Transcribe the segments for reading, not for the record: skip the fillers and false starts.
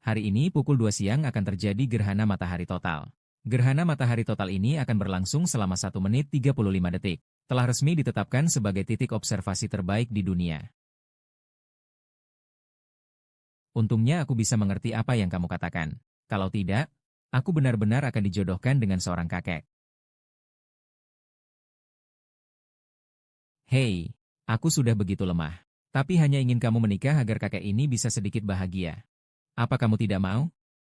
Hari ini pukul 2 siang akan terjadi gerhana matahari total. Gerhana matahari total ini akan berlangsung selama 1 menit 35 detik. Telah resmi ditetapkan sebagai titik observasi terbaik di dunia. Untungnya aku bisa mengerti apa yang kamu katakan. Kalau tidak, aku benar-benar akan dijodohkan dengan seorang kakek. Hei, aku sudah begitu lemah. Tapi hanya ingin kamu menikah agar kakek ini bisa sedikit bahagia. Apa kamu tidak mau?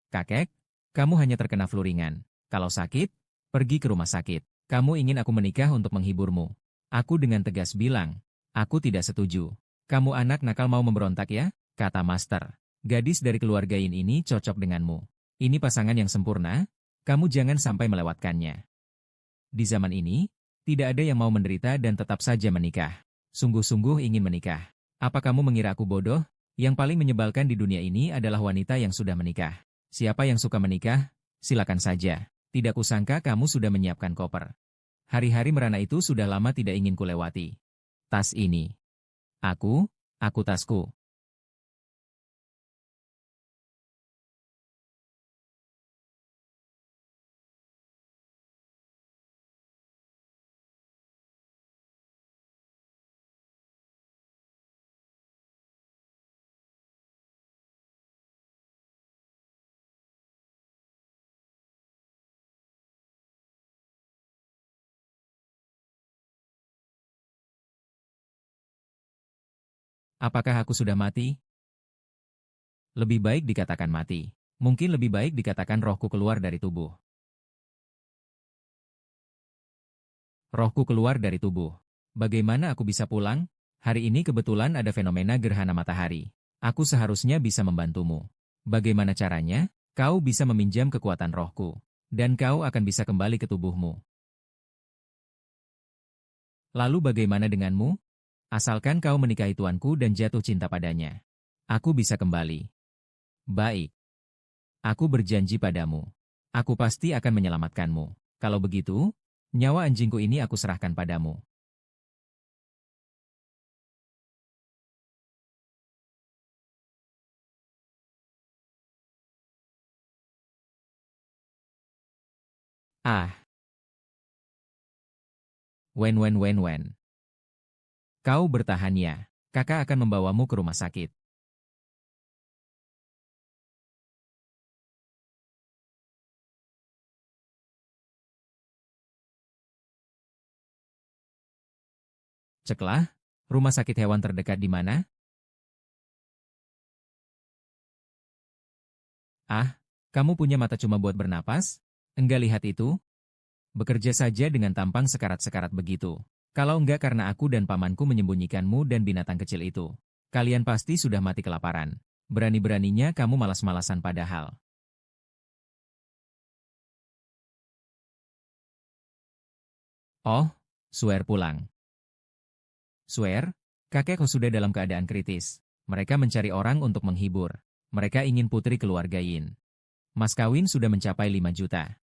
Kakek, kamu hanya terkena flu ringan. Kalau sakit, pergi ke rumah sakit. Kamu ingin aku menikah untuk menghiburmu. Aku dengan tegas bilang, aku tidak setuju. Kamu anak nakal mau memberontak ya? Kata Master. Gadis dari keluarga Yin ini cocok denganmu. Ini pasangan yang sempurna, kamu jangan sampai melewatkannya. Di zaman ini, tidak ada yang mau menderita dan tetap saja menikah. Sungguh-sungguh ingin menikah. Apa kamu mengira aku bodoh? Yang paling menyebalkan di dunia ini adalah wanita yang sudah menikah. Siapa yang suka menikah? Silakan saja. Tidak kusangka kamu sudah menyiapkan koper. Hari-hari merana itu sudah lama tidak ingin kulewati. Tas ini. Aku tasku. Apakah aku sudah mati? Lebih baik dikatakan mati. Mungkin lebih baik dikatakan rohku keluar dari tubuh. Rohku keluar dari tubuh. Bagaimana aku bisa pulang? Hari ini kebetulan ada fenomena gerhana matahari. Aku seharusnya bisa membantumu. Bagaimana caranya? Kau bisa meminjam kekuatan rohku. Dan kau akan bisa kembali ke tubuhmu. Lalu bagaimana denganmu? Asalkan kau menikahi tuanku dan jatuh cinta padanya. Aku bisa kembali. Baik. Aku berjanji padamu. Aku pasti akan menyelamatkanmu. Kalau begitu, nyawa anjingku ini aku serahkan padamu. Ah, wen. Kau bertahan ya. Kakak akan membawamu ke rumah sakit. Ceklah, rumah sakit hewan terdekat di mana? Ah, kamu punya mata cuma buat bernapas? Enggak lihat itu? Bekerja saja dengan tampang sekarat-sekarat begitu. Kalau enggak karena aku dan pamanku menyembunyikanmu dan binatang kecil itu. Kalian pasti sudah mati kelaparan. Berani-beraninya kamu malas-malasan padahal. Oh, Swear pulang. Swear, kakekku sudah dalam keadaan kritis. Mereka mencari orang untuk menghibur. Mereka ingin putri keluarga Yin. Mas kawin sudah mencapai 5 juta.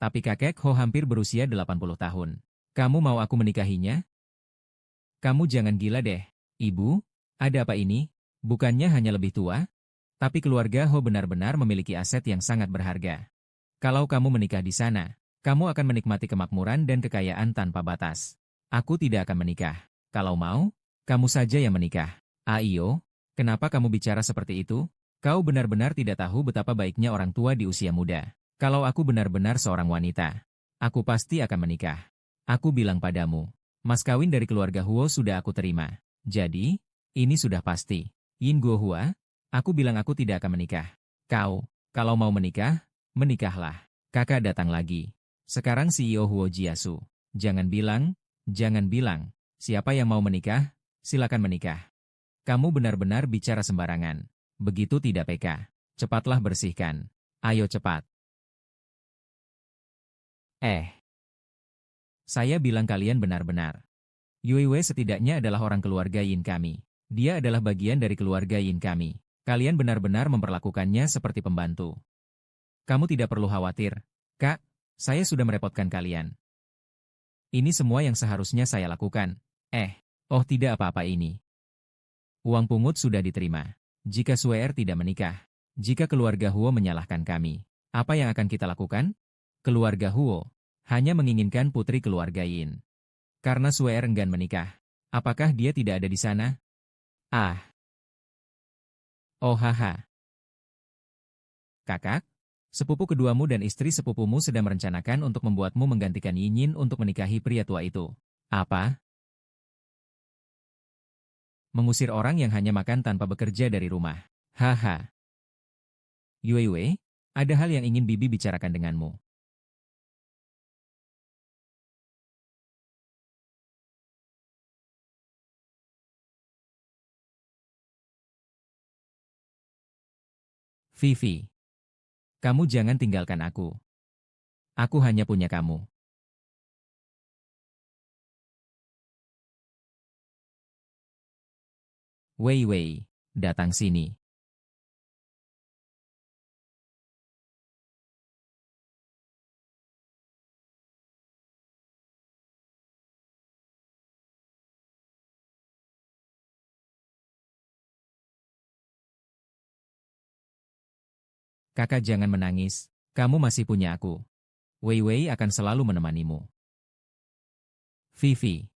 Tapi kakek Ho hampir berusia 80 tahun. Kamu mau aku menikahinya? Kamu jangan gila deh. Ibu, ada apa ini? Bukannya hanya lebih tua? Tapi keluarga Ho benar-benar memiliki aset yang sangat berharga. Kalau kamu menikah di sana, kamu akan menikmati kemakmuran dan kekayaan tanpa batas. Aku tidak akan menikah. Kalau mau, kamu saja yang menikah. Aio, kenapa kamu bicara seperti itu? Kau benar-benar tidak tahu betapa baiknya orang tua di usia muda. Kalau aku benar-benar seorang wanita, aku pasti akan menikah. Aku bilang padamu, mas kawin dari keluarga Huo sudah aku terima. Jadi, ini sudah pasti. Yin Guo Hua, aku bilang aku tidak akan menikah. Kau, kalau mau menikah, menikahlah. Kakak datang lagi. Sekarang CEO Huo Jiasu. Jangan bilang, siapa yang mau menikah, silakan menikah. Kamu benar-benar bicara sembarangan. Begitu tidak peka. Cepatlah bersihkan. Ayo cepat. Eh, saya bilang kalian benar-benar. Yue Wei setidaknya adalah orang keluarga Yin kami. Dia adalah bagian dari keluarga Yin kami. Kalian benar-benar memperlakukannya seperti pembantu. Kamu tidak perlu khawatir. Kak, saya sudah merepotkan kalian. Ini semua yang seharusnya saya lakukan. Oh tidak apa-apa ini. Uang pungut sudah diterima. Jika Suer tidak menikah, Jika keluarga Huo menyalahkan kami, apa yang akan kita lakukan? Keluarga Huo hanya menginginkan putri keluarga Yin. Karena Suer enggan menikah. Apakah dia tidak ada di sana? Ah, oh haha. Kakak, sepupu keduamu dan istri sepupumu sedang merencanakan untuk membuatmu menggantikan Yin Yin untuk menikahi pria tua itu. Apa? Mengusir orang yang hanya makan tanpa bekerja dari rumah. Haha. Yue Yue, ada hal yang ingin Bibi bicarakan denganmu. Vivi, kamu jangan tinggalkan aku. Aku hanya punya kamu. Wei Wei, datang sini. Kakak jangan menangis, kamu masih punya aku. Wei Wei akan selalu menemanimu. Vivi,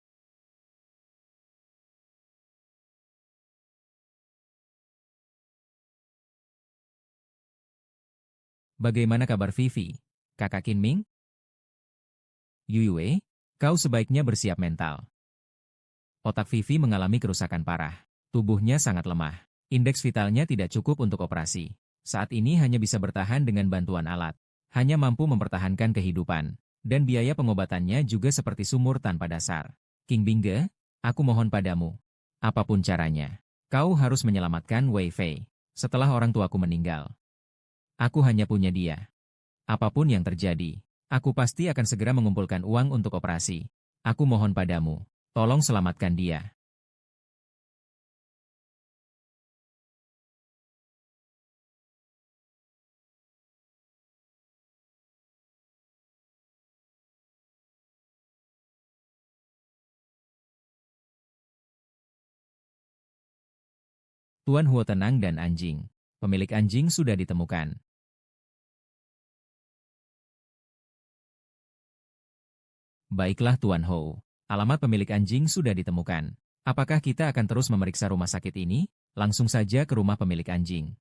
bagaimana kabar Vivi? Kakak Kinming? Yue, kau sebaiknya bersiap mental. Otak Vivi mengalami kerusakan parah. Tubuhnya sangat lemah. Indeks vitalnya tidak cukup untuk operasi. Saat ini hanya bisa bertahan dengan bantuan alat. Hanya mampu mempertahankan kehidupan. Dan biaya pengobatannya juga seperti sumur tanpa dasar. King Bingge, aku mohon padamu. Apapun caranya, kau harus menyelamatkan Wei Fei. Setelah orang tuaku meninggal, aku hanya punya dia. Apapun yang terjadi, aku pasti akan segera mengumpulkan uang untuk operasi. Aku mohon padamu, tolong selamatkan dia. Tuan Huo tenang dan anjing. Pemilik anjing sudah ditemukan. Baiklah Tuan Ho. Alamat pemilik anjing sudah ditemukan. Apakah kita akan terus memeriksa rumah sakit ini? Langsung saja ke rumah pemilik anjing.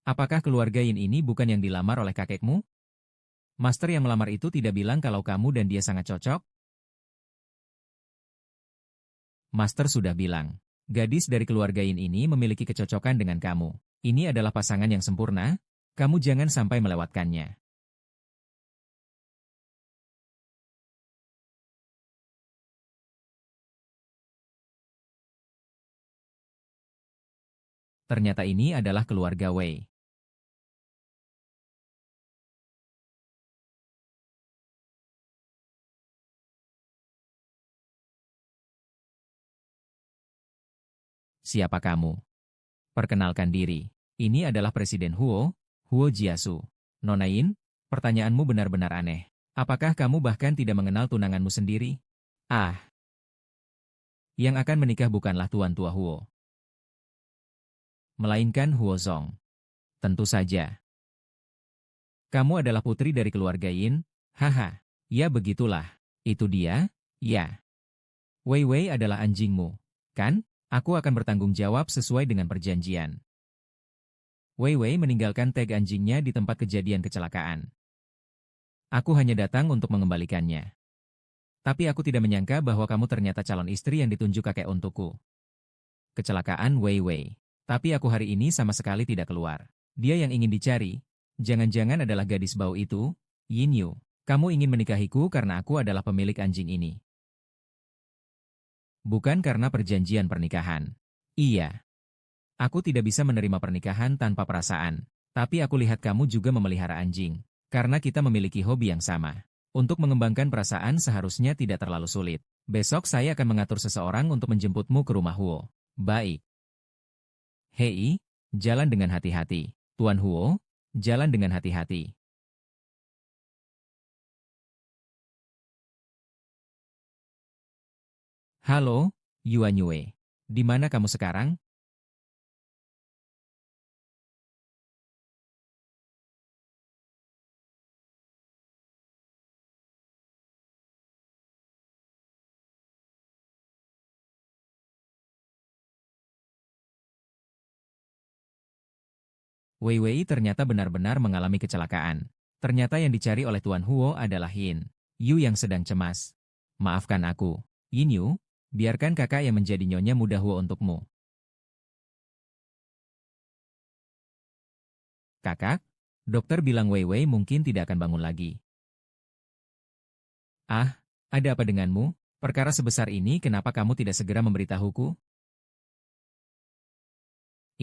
Apakah keluarga Yin ini bukan yang dilamar oleh kakekmu? Master yang melamar itu tidak bilang kalau kamu dan dia sangat cocok? Master sudah bilang. Gadis dari keluarga Yin ini memiliki kecocokan dengan kamu. Ini adalah pasangan yang sempurna. Kamu jangan sampai melewatkannya. Ternyata ini adalah keluarga Wei. Siapa kamu? Perkenalkan diri. Ini adalah Presiden Huo, Huo Jiasu. Nona Yin, pertanyaanmu benar-benar aneh. Apakah kamu bahkan tidak mengenal tunanganmu sendiri? Ah, yang akan menikah bukanlah Tuan Tua Huo, melainkan Huo Zong. Tentu saja. Kamu adalah putri dari keluarga Yin? Haha, ya begitulah. Itu dia? Ya. Wei Wei adalah anjingmu, kan? Aku akan bertanggung jawab sesuai dengan perjanjian. Wei Wei meninggalkan tag anjingnya di tempat kejadian kecelakaan. Aku hanya datang untuk mengembalikannya. Tapi aku tidak menyangka bahwa kamu ternyata calon istri yang ditunjuk kakek untukku. Kecelakaan Wei Wei. Tapi aku hari ini sama sekali tidak keluar. Dia yang ingin dicari. Jangan-jangan adalah gadis bau itu, Yin Yu. Kamu ingin menikahiku karena aku adalah pemilik anjing ini. Bukan karena perjanjian pernikahan. Iya. Aku tidak bisa menerima pernikahan tanpa perasaan. Tapi aku lihat kamu juga memelihara anjing. Karena kita memiliki hobi yang sama. Untuk mengembangkan perasaan seharusnya tidak terlalu sulit. Besok saya akan mengatur seseorang untuk menjemputmu ke rumah Huo. Baik. Hei, jalan dengan hati-hati. Tuan Huo, jalan dengan hati-hati. Halo, Yuan Yue. Di mana kamu sekarang? Wei Wei ternyata benar-benar mengalami kecelakaan. Ternyata yang dicari oleh Tuan Huo adalah Yin Yu yang sedang cemas. Maafkan aku, Yin Yu, biarkan kakak yang menjadi nyonya muda Huo untukmu. Kakak, dokter bilang Wei Wei mungkin tidak akan bangun lagi. Ah, ada apa denganmu? Perkara sebesar ini kenapa kamu tidak segera memberitahuku?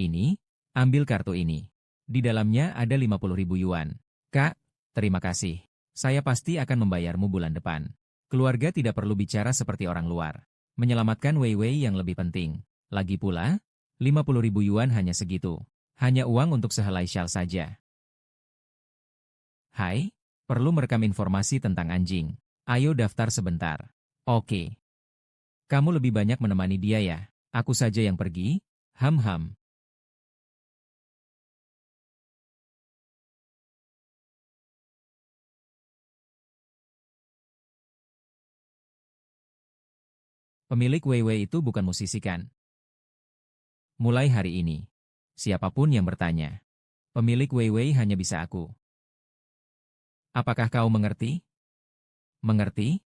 Ini, ambil kartu ini. Di dalamnya ada 50.000 yuan. Kak, terima kasih. Saya pasti akan membayarmu bulan depan. Keluarga tidak perlu bicara seperti orang luar. Menyelamatkan Wei Wei yang lebih penting. Lagi pula, 50.000 yuan hanya segitu. Hanya uang untuk sehelai syal saja. Hai, perlu merekam informasi tentang anjing. Ayo daftar sebentar. Oke. Kamu lebih banyak menemani dia ya. Aku saja yang pergi. Ham-ham. Pemilik Weiwei itu bukan musisi kan? Mulai hari ini. Siapapun yang bertanya. Pemilik Weiwei hanya bisa aku. Apakah kau mengerti? Mengerti?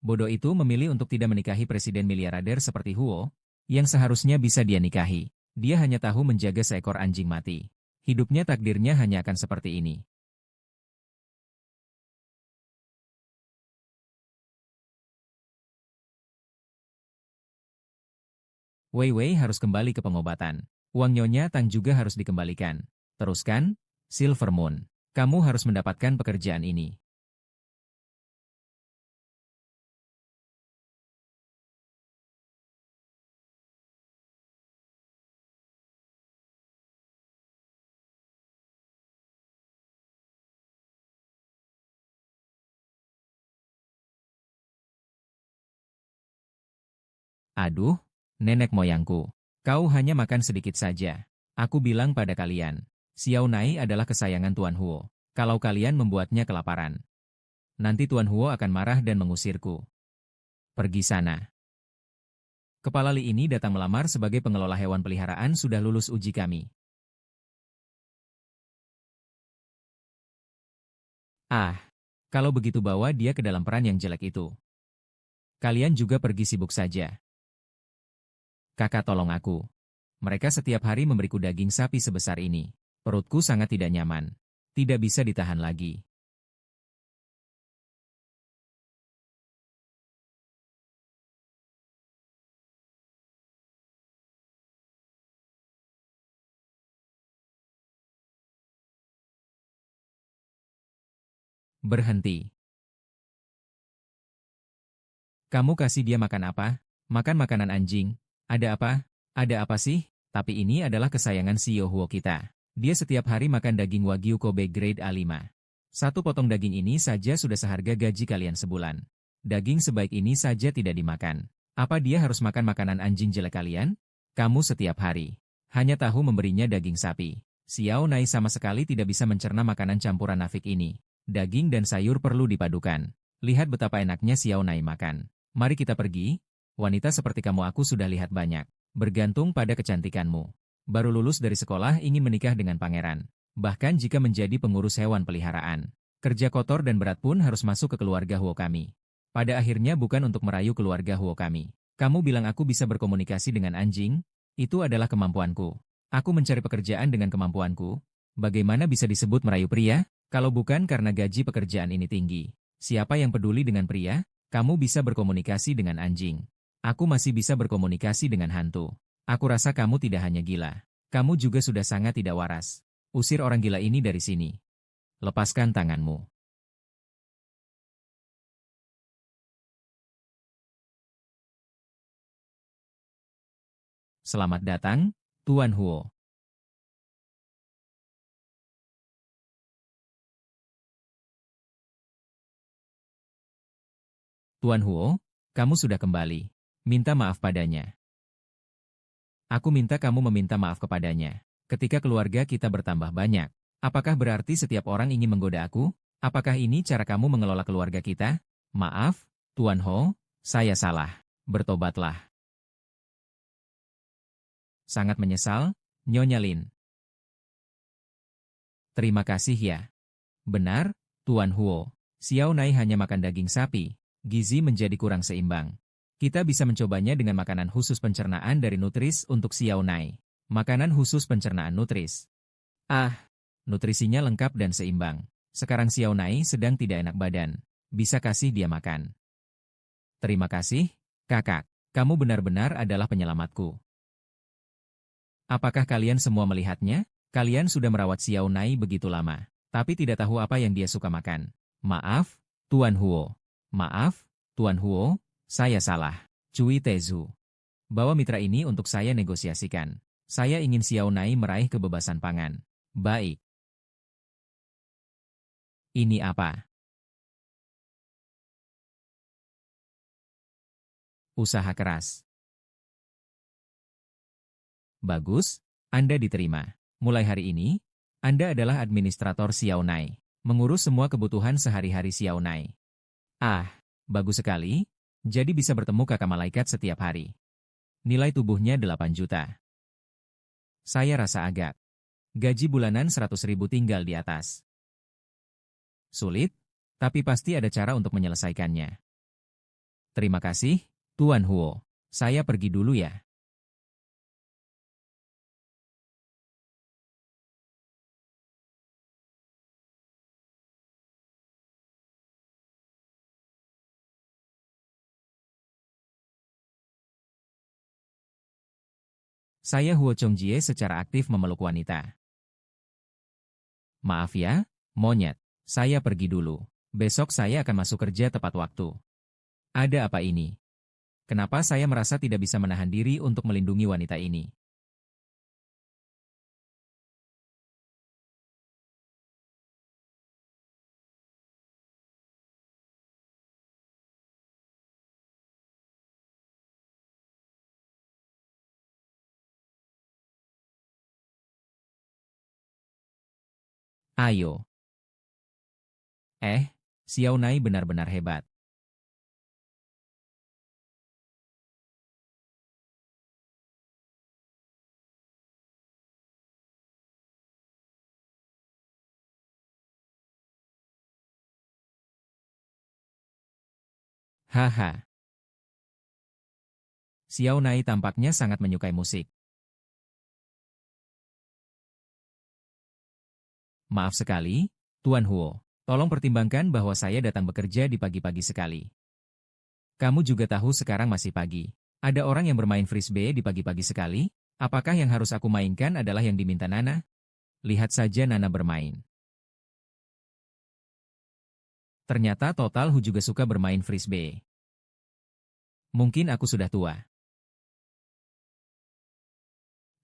Bodoh itu memilih untuk tidak menikahi presiden miliarder seperti Huo, yang seharusnya bisa dia nikahi. Dia hanya tahu menjaga seekor anjing mati. Hidupnya takdirnya hanya akan seperti ini. Weiwei harus kembali ke pengobatan. Uang Nyonya Tang juga harus dikembalikan. Teruskan, Silver Moon. Kamu harus mendapatkan pekerjaan ini. Aduh, nenek moyangku. Kau hanya makan sedikit saja. Aku bilang pada kalian, Xiao Nai adalah kesayangan Tuan Huo. Kalau kalian membuatnya kelaparan, nanti Tuan Huo akan marah dan mengusirku. Pergi sana. Kepala Li ini datang melamar sebagai pengelola hewan peliharaan sudah lulus uji kami. Ah, kalau begitu bawa dia ke dalam peran yang jelek itu. Kalian juga pergi sibuk saja. Kakak tolong aku. Mereka setiap hari memberiku daging sapi sebesar ini. Perutku sangat tidak nyaman. Tidak bisa ditahan lagi. Berhenti. Kamu kasih dia makan apa? Makan makanan anjing. Ada apa? Ada apa sih? Tapi ini adalah kesayangan si Yohuo kita. Dia setiap hari makan daging Wagyu Kobe grade A5. Satu potong daging ini saja sudah seharga gaji kalian sebulan. Daging sebaik ini saja tidak dimakan. Apa dia harus makan makanan anjing jelek kalian? Kamu setiap hari hanya tahu memberinya daging sapi. Xiao Nai sama sekali tidak bisa mencerna makanan campuran nafik ini. Daging dan sayur perlu dipadukan. Lihat betapa enaknya Xiao Nai makan. Mari kita pergi. Wanita seperti kamu aku sudah lihat banyak. Bergantung pada kecantikanmu. Baru lulus dari sekolah ingin menikah dengan pangeran. Bahkan jika menjadi pengurus hewan peliharaan. Kerja kotor dan berat pun harus masuk ke keluarga Huo kami. Pada akhirnya bukan untuk merayu keluarga Huo kami. Kamu bilang aku bisa berkomunikasi dengan anjing? Itu adalah kemampuanku. Aku mencari pekerjaan dengan kemampuanku. Bagaimana bisa disebut merayu pria? Kalau bukan karena gaji pekerjaan ini tinggi. Siapa yang peduli dengan pria? Kamu bisa berkomunikasi dengan anjing. Aku masih bisa berkomunikasi dengan hantu. Aku rasa kamu tidak hanya gila. Kamu juga sudah sangat tidak waras. Usir orang gila ini dari sini. Lepaskan tanganmu. Selamat datang, Tuan Huo. Tuan Huo, Kamu sudah kembali. Minta maaf padanya. Aku minta kamu meminta maaf kepadanya. Ketika keluarga kita bertambah banyak, apakah berarti setiap orang ingin menggoda aku? Apakah ini cara kamu mengelola keluarga kita? Maaf, Tuan Ho, saya salah. Bertobatlah. Sangat menyesal, Nyonya Lin. Terima kasih ya. Benar, Tuan Huo. Xiao Nai hanya makan daging sapi. Gizi menjadi kurang seimbang. Kita bisa mencobanya dengan makanan khusus pencernaan dari Nutris untuk Xiao Nai. Makanan khusus pencernaan Nutris. Ah, nutrisinya lengkap dan seimbang. Sekarang Xiao Nai sedang tidak enak badan. Bisa kasih dia makan. Terima kasih, kakak. Kamu benar-benar adalah penyelamatku. Apakah kalian semua melihatnya? Kalian sudah merawat Xiao Nai begitu lama, tapi tidak tahu apa yang dia suka makan. Maaf, Tuan Huo. Maaf, Tuan Huo, saya salah. Cui Tezu. Bawa mitra ini untuk saya negosiasikan. Saya ingin Xiao Nai meraih kebebasan pangan. Baik. Ini apa? Usaha keras. Bagus, Anda diterima. Mulai hari ini, Anda adalah administrator Xiao Nai. Mengurus semua kebutuhan sehari-hari Xiao Nai. Ah, bagus sekali. Jadi bisa bertemu kakak malaikat setiap hari. Nilai tubuhnya 8 juta. Saya rasa agak. Gaji bulanan 100.000 tinggal di atas. Sulit, tapi pasti ada cara untuk menyelesaikannya. Terima kasih, Tuan Huo. Saya pergi dulu ya. Saya Huo Chongjie secara aktif memeluk wanita. Maaf ya, monyet. Saya pergi dulu. Besok saya akan masuk kerja tepat waktu. Ada apa ini? Kenapa saya merasa tidak bisa menahan diri untuk melindungi wanita ini? Ayo. Xiao Nai benar-benar hebat. Haha. Xiao Nai tampaknya sangat menyukai musik. Maaf sekali, Tuan Huo. Tolong pertimbangkan bahwa saya datang bekerja di pagi-pagi sekali. Kamu juga tahu sekarang masih pagi. Ada orang yang bermain frisbee di pagi-pagi sekali? Apakah yang harus aku mainkan adalah yang diminta Nana? Lihat saja Nana bermain. Ternyata Total Hu juga suka bermain frisbee. Mungkin aku sudah tua.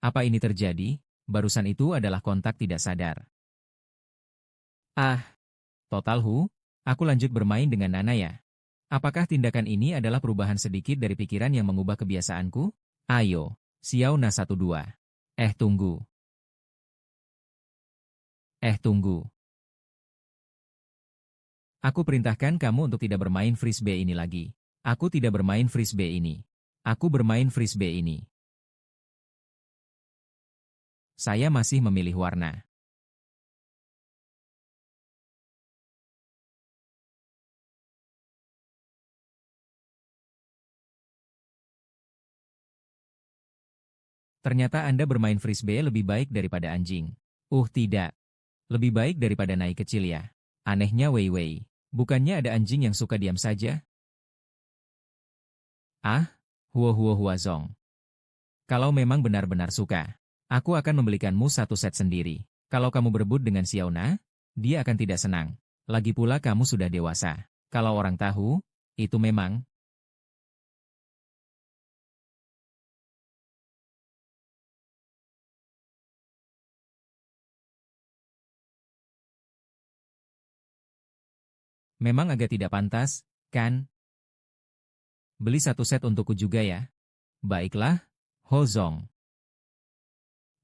Apa ini terjadi? Barusan itu adalah kontak tidak sadar. Ah, Total Hu, aku lanjut bermain dengan Nana ya. Apakah tindakan ini adalah perubahan sedikit dari pikiran yang mengubah kebiasaanku? Ayo, Xiao Na 12. Tunggu. Tunggu. Aku perintahkan kamu untuk tidak bermain frisbee ini lagi. Aku tidak bermain frisbee ini. Aku bermain frisbee ini. Saya masih memilih warna. Ternyata Anda bermain frisbee lebih baik daripada anjing. Tidak. Lebih baik daripada naik kecil ya. Anehnya Wei Wei. Bukannya ada anjing yang suka diam saja? Ah, Huo Huo Huazong. Kalau memang benar-benar suka, aku akan membelikanmu satu set sendiri. Kalau kamu berebut dengan Xiaona, dia akan tidak senang. Lagi pula kamu sudah dewasa. Kalau orang tahu, itu memang agak tidak pantas, kan? Beli satu set untukku juga ya. Baiklah, Hozong.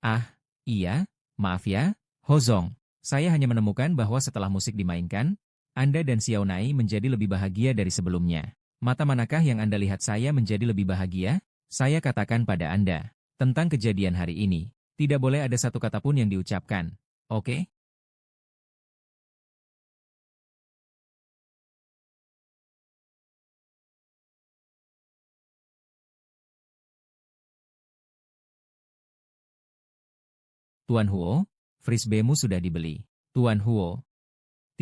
Ah, iya, maaf ya, Hozong. Saya hanya menemukan bahwa setelah musik dimainkan, Anda dan Xiaonai menjadi lebih bahagia dari sebelumnya. Mata manakah yang Anda lihat saya menjadi lebih bahagia? Saya katakan pada Anda, tentang kejadian hari ini, tidak boleh ada satu kata pun yang diucapkan. Oke? Tuan Huo, frisbeemu sudah dibeli. Tuan Huo,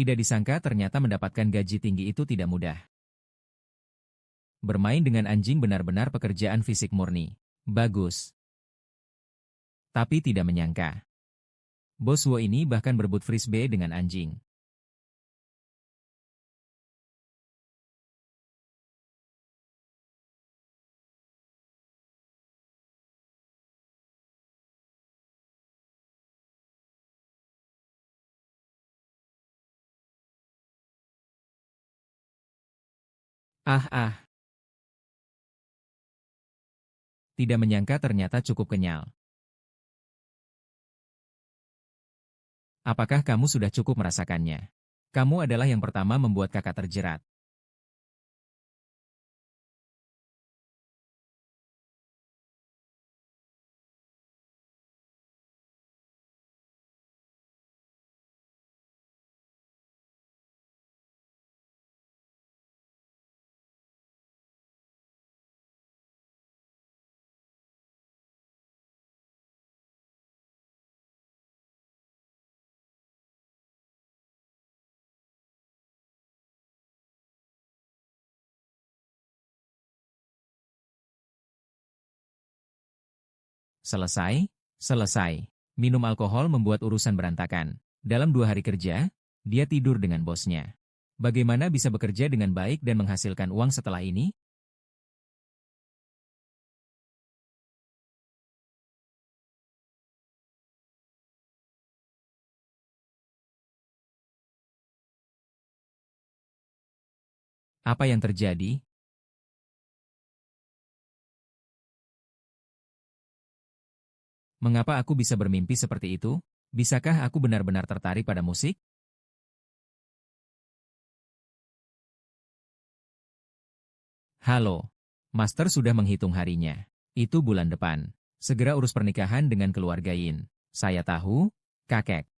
tidak disangka ternyata mendapatkan gaji tinggi itu tidak mudah. Bermain dengan anjing benar-benar pekerjaan fisik murni. Bagus. Tapi tidak menyangka. Bos Wo ini bahkan berebut frisbee dengan anjing. Ah ah, tidak menyangka ternyata cukup kenyal. Apakah kamu sudah cukup merasakannya? Kamu adalah yang pertama membuat kakak terjerat. Selesai? Selesai. Minum alkohol membuat urusan berantakan. Dalam 2 hari kerja, dia tidur dengan bosnya. Bagaimana bisa bekerja dengan baik dan menghasilkan uang setelah ini? Apa yang terjadi? Mengapa aku bisa bermimpi seperti itu? Bisakah aku benar-benar tertarik pada musik? Halo. Master sudah menghitung harinya. Itu bulan depan. Segera urus pernikahan dengan keluarga Yin. Saya tahu, kakek.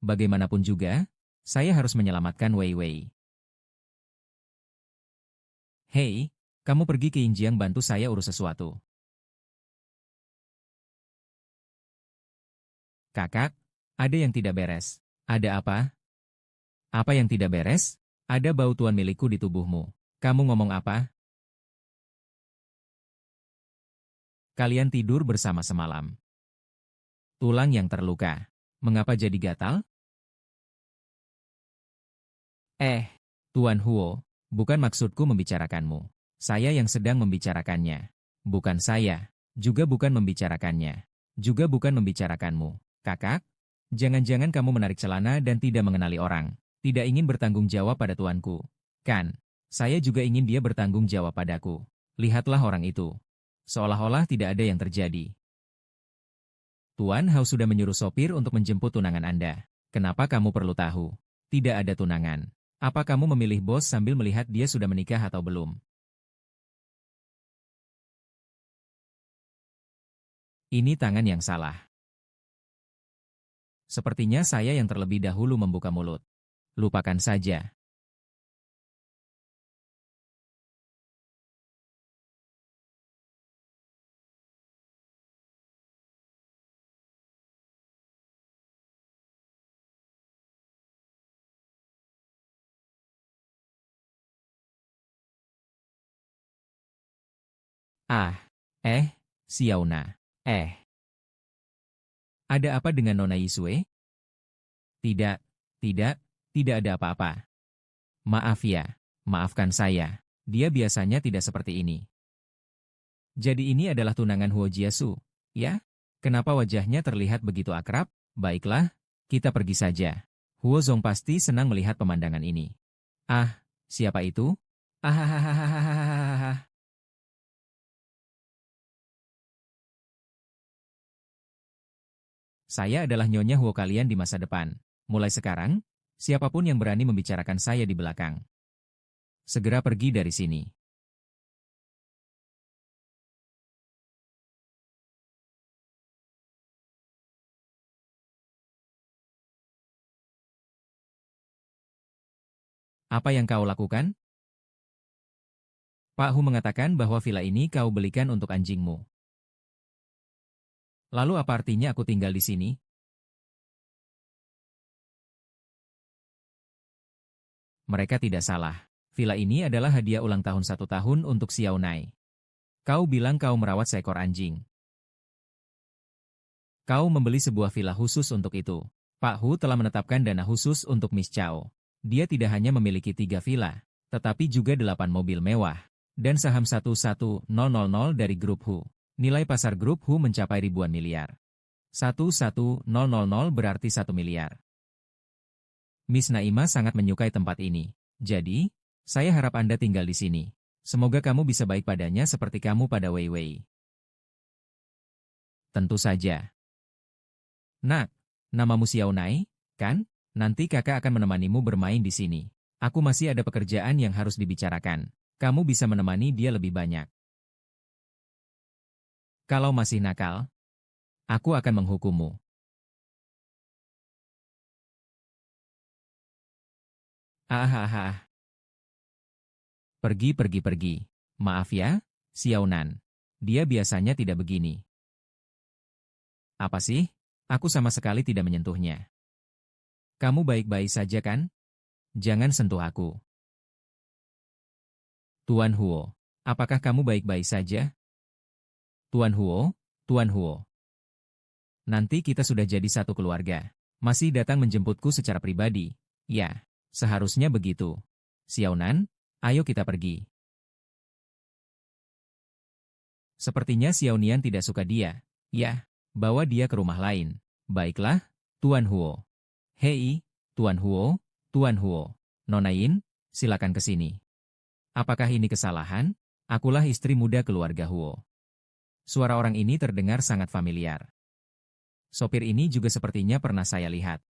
Bagaimanapun juga, saya harus menyelamatkan Wei Wei. Hei, kamu pergi ke Yinjiang bantu saya urus sesuatu. Kakak, ada yang tidak beres. Ada apa? Apa yang tidak beres? Ada bau tuan milikku di tubuhmu. Kamu ngomong apa? Kalian tidur bersama semalam. Tulang yang terluka. Mengapa jadi gatal? Eh, Tuan Huo, bukan maksudku membicarakanmu. Saya yang sedang membicarakannya. Bukan saya. Juga bukan membicarakannya. Juga bukan membicarakanmu. Kakak, jangan-jangan kamu menarik celana dan tidak mengenali orang. Tidak ingin bertanggung jawab pada tuanku. Kan, saya juga ingin dia bertanggung jawab padaku. Lihatlah orang itu. Seolah-olah tidak ada yang terjadi. Tuan Hao sudah menyuruh sopir untuk menjemput tunangan Anda. Kenapa kamu perlu tahu? Tidak ada tunangan. Apa kamu memilih bos sambil melihat dia sudah menikah atau belum? Ini tangan yang salah. Sepertinya saya yang terlebih dahulu membuka mulut. Lupakan saja. Ah, Xiaona. Ada apa dengan Nona Yisue? Tidak, tidak, tidak ada apa-apa. Maaf ya, maafkan saya. Dia biasanya tidak seperti ini. Jadi ini adalah tunangan Huo Jiasu, ya? Kenapa wajahnya terlihat begitu akrab? Baiklah, kita pergi saja. Huo Zong pasti senang melihat pemandangan ini. Ah, siapa itu? Ahahaha. Saya adalah Nyonya Huo kalian di masa depan. Mulai sekarang, siapapun yang berani membicarakan saya di belakang, segera pergi dari sini. Apa yang kau lakukan? Pak Hu mengatakan bahwa villa ini kau belikan untuk anjingmu. Lalu apa artinya aku tinggal di sini? Mereka tidak salah. Villa ini adalah hadiah ulang tahun 1 tahun untuk Xiao Nai. Kau bilang kau merawat seekor anjing. Kau membeli sebuah villa khusus untuk itu. Pak Hu telah menetapkan dana khusus untuk Miss Chao. Dia tidak hanya memiliki 3 villa, tetapi juga 8 mobil mewah, dan saham 11000 dari grup Hu. Nilai pasar grup Hu mencapai ribuan miliar. 11000 berarti 1 miliar. Miss Naima sangat menyukai tempat ini. Jadi, saya harap Anda tinggal di sini. Semoga kamu bisa baik padanya seperti kamu pada Wei Wei. Tentu saja. Nak, namamu Xiao Nai, kan? Nanti kakak akan menemanimu bermain di sini. Aku masih ada pekerjaan yang harus dibicarakan. Kamu bisa menemani dia lebih banyak. Kalau masih nakal, aku akan menghukummu. Ah. Pergi. Maaf ya, Xiao Nan. Dia biasanya tidak begini. Apa sih? Aku sama sekali tidak menyentuhnya. Kamu baik-baik saja kan? Jangan sentuh aku. Tuan Huo, apakah kamu baik-baik saja? Tuan Huo, Tuan Huo. Nanti kita sudah jadi satu keluarga. Masih datang menjemputku secara pribadi. Ya, seharusnya begitu. Xiao Nan, ayo kita pergi. Sepertinya Xiao Nian tidak suka dia. Ya, bawa dia ke rumah lain. Baiklah, Tuan Huo. Hei, Tuan Huo, Tuan Huo. Nona Yin, silakan ke sini. Apakah ini kesalahan? Akulah istri muda keluarga Huo. Suara orang ini terdengar sangat familiar. Sopir ini juga sepertinya pernah saya lihat.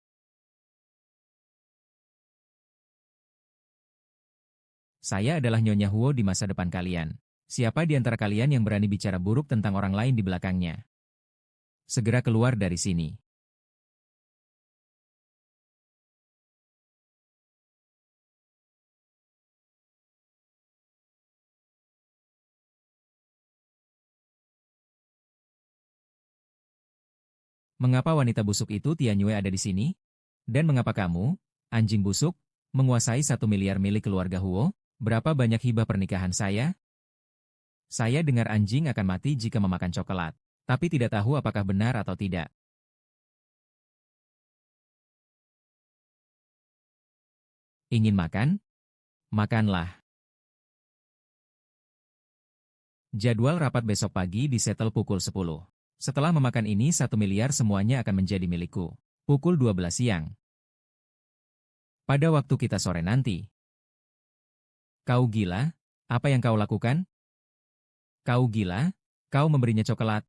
Saya adalah Nyonya Huo di masa depan kalian. Siapa di antara kalian yang berani bicara buruk tentang orang lain di belakangnya? Segera keluar dari sini. Mengapa wanita busuk itu Tianyue ada di sini? Dan mengapa kamu, anjing busuk, menguasai 1 miliar milik keluarga Huo? Berapa banyak hibah pernikahan saya? Saya dengar anjing akan mati jika memakan coklat, tapi tidak tahu apakah benar atau tidak. Ingin makan? Makanlah. Jadwal rapat besok pagi disetel pukul 10. Setelah memakan ini 1 miliar semuanya akan menjadi milikku. Pukul 12 siang. Pada waktu kita sore nanti. Kau gila? Apa yang kau lakukan? Kau gila? Kau memberinya coklat?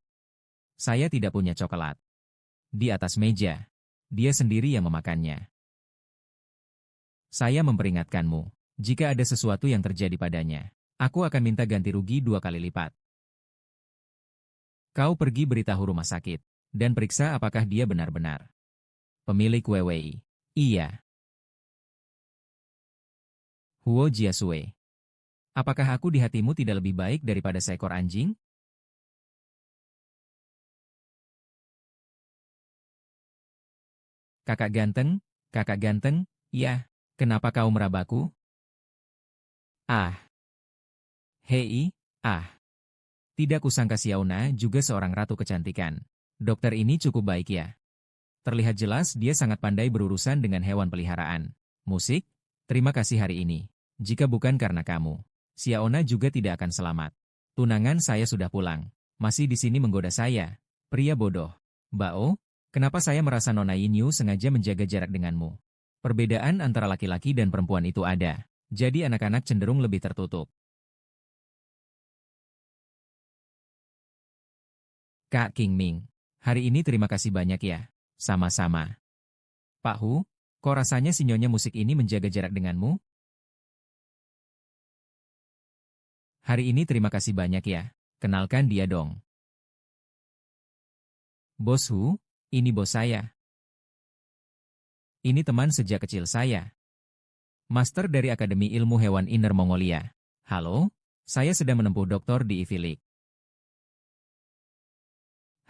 Saya tidak punya coklat. Di atas meja. Dia sendiri yang memakannya. Saya memperingatkanmu. Jika ada sesuatu yang terjadi padanya, aku akan minta ganti rugi 2 kali lipat. Kau pergi beritahu rumah sakit, dan periksa apakah dia benar-benar pemilik Wei. Iya. Huo Jiasue. Apakah aku di hatimu tidak lebih baik daripada seekor anjing? Kakak ganteng, ya, kenapa kau merabaku? Ah, hei, tidak kusangka Xiaona juga seorang ratu kecantikan. Dokter ini cukup baik ya. Terlihat jelas dia sangat pandai berurusan dengan hewan peliharaan. Musik, terima kasih hari ini. Jika bukan karena kamu, Xiaona juga tidak akan selamat. Tunangan saya sudah pulang. Masih di sini menggoda saya. Pria bodoh. Bao, kenapa saya merasa Nona Yinyu sengaja menjaga jarak denganmu? Perbedaan antara laki-laki dan perempuan itu ada. Jadi anak-anak cenderung lebih tertutup. Kak Qingming, hari ini terima kasih banyak ya. Sama-sama. Pak Hu, kok rasanya si nyonya musik ini menjaga jarak denganmu? Hari ini terima kasih banyak ya. Kenalkan dia dong. Bos Hu, ini bos saya. Ini teman sejak kecil saya. Master dari Akademi Ilmu Hewan Inner Mongolia. Halo, saya sedang menempuh doktor di Ivy League.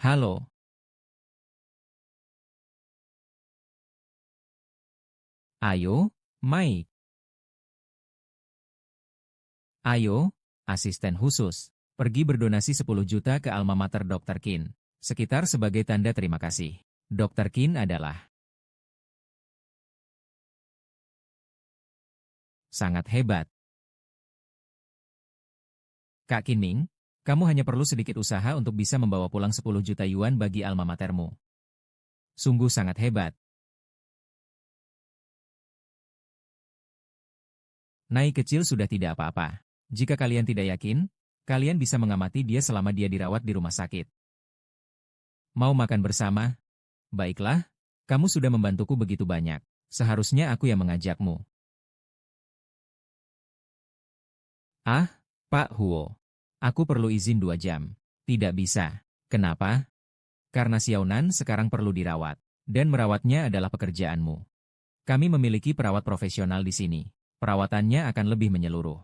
Halo, ayo, Mike. Ayo, asisten khusus. Pergi berdonasi 10 juta ke alma mater Dr. Qin. Sekitar sebagai tanda terima kasih. Dr. Qin adalah sangat hebat. Kak Qinming, kamu hanya perlu sedikit usaha untuk bisa membawa pulang 10 juta yuan bagi alma matermu. Sungguh sangat hebat. Naik kecil sudah tidak apa-apa. Jika kalian tidak yakin, kalian bisa mengamati dia selama dia dirawat di rumah sakit. Mau makan bersama? Baiklah, kamu sudah membantuku begitu banyak. Seharusnya aku yang mengajakmu. Ah, Pak Huo. Aku perlu izin 2 jam. Tidak bisa. Kenapa? Karena Xiaonan sekarang perlu dirawat. Dan merawatnya adalah pekerjaanmu. Kami memiliki perawat profesional di sini. Perawatannya akan lebih menyeluruh.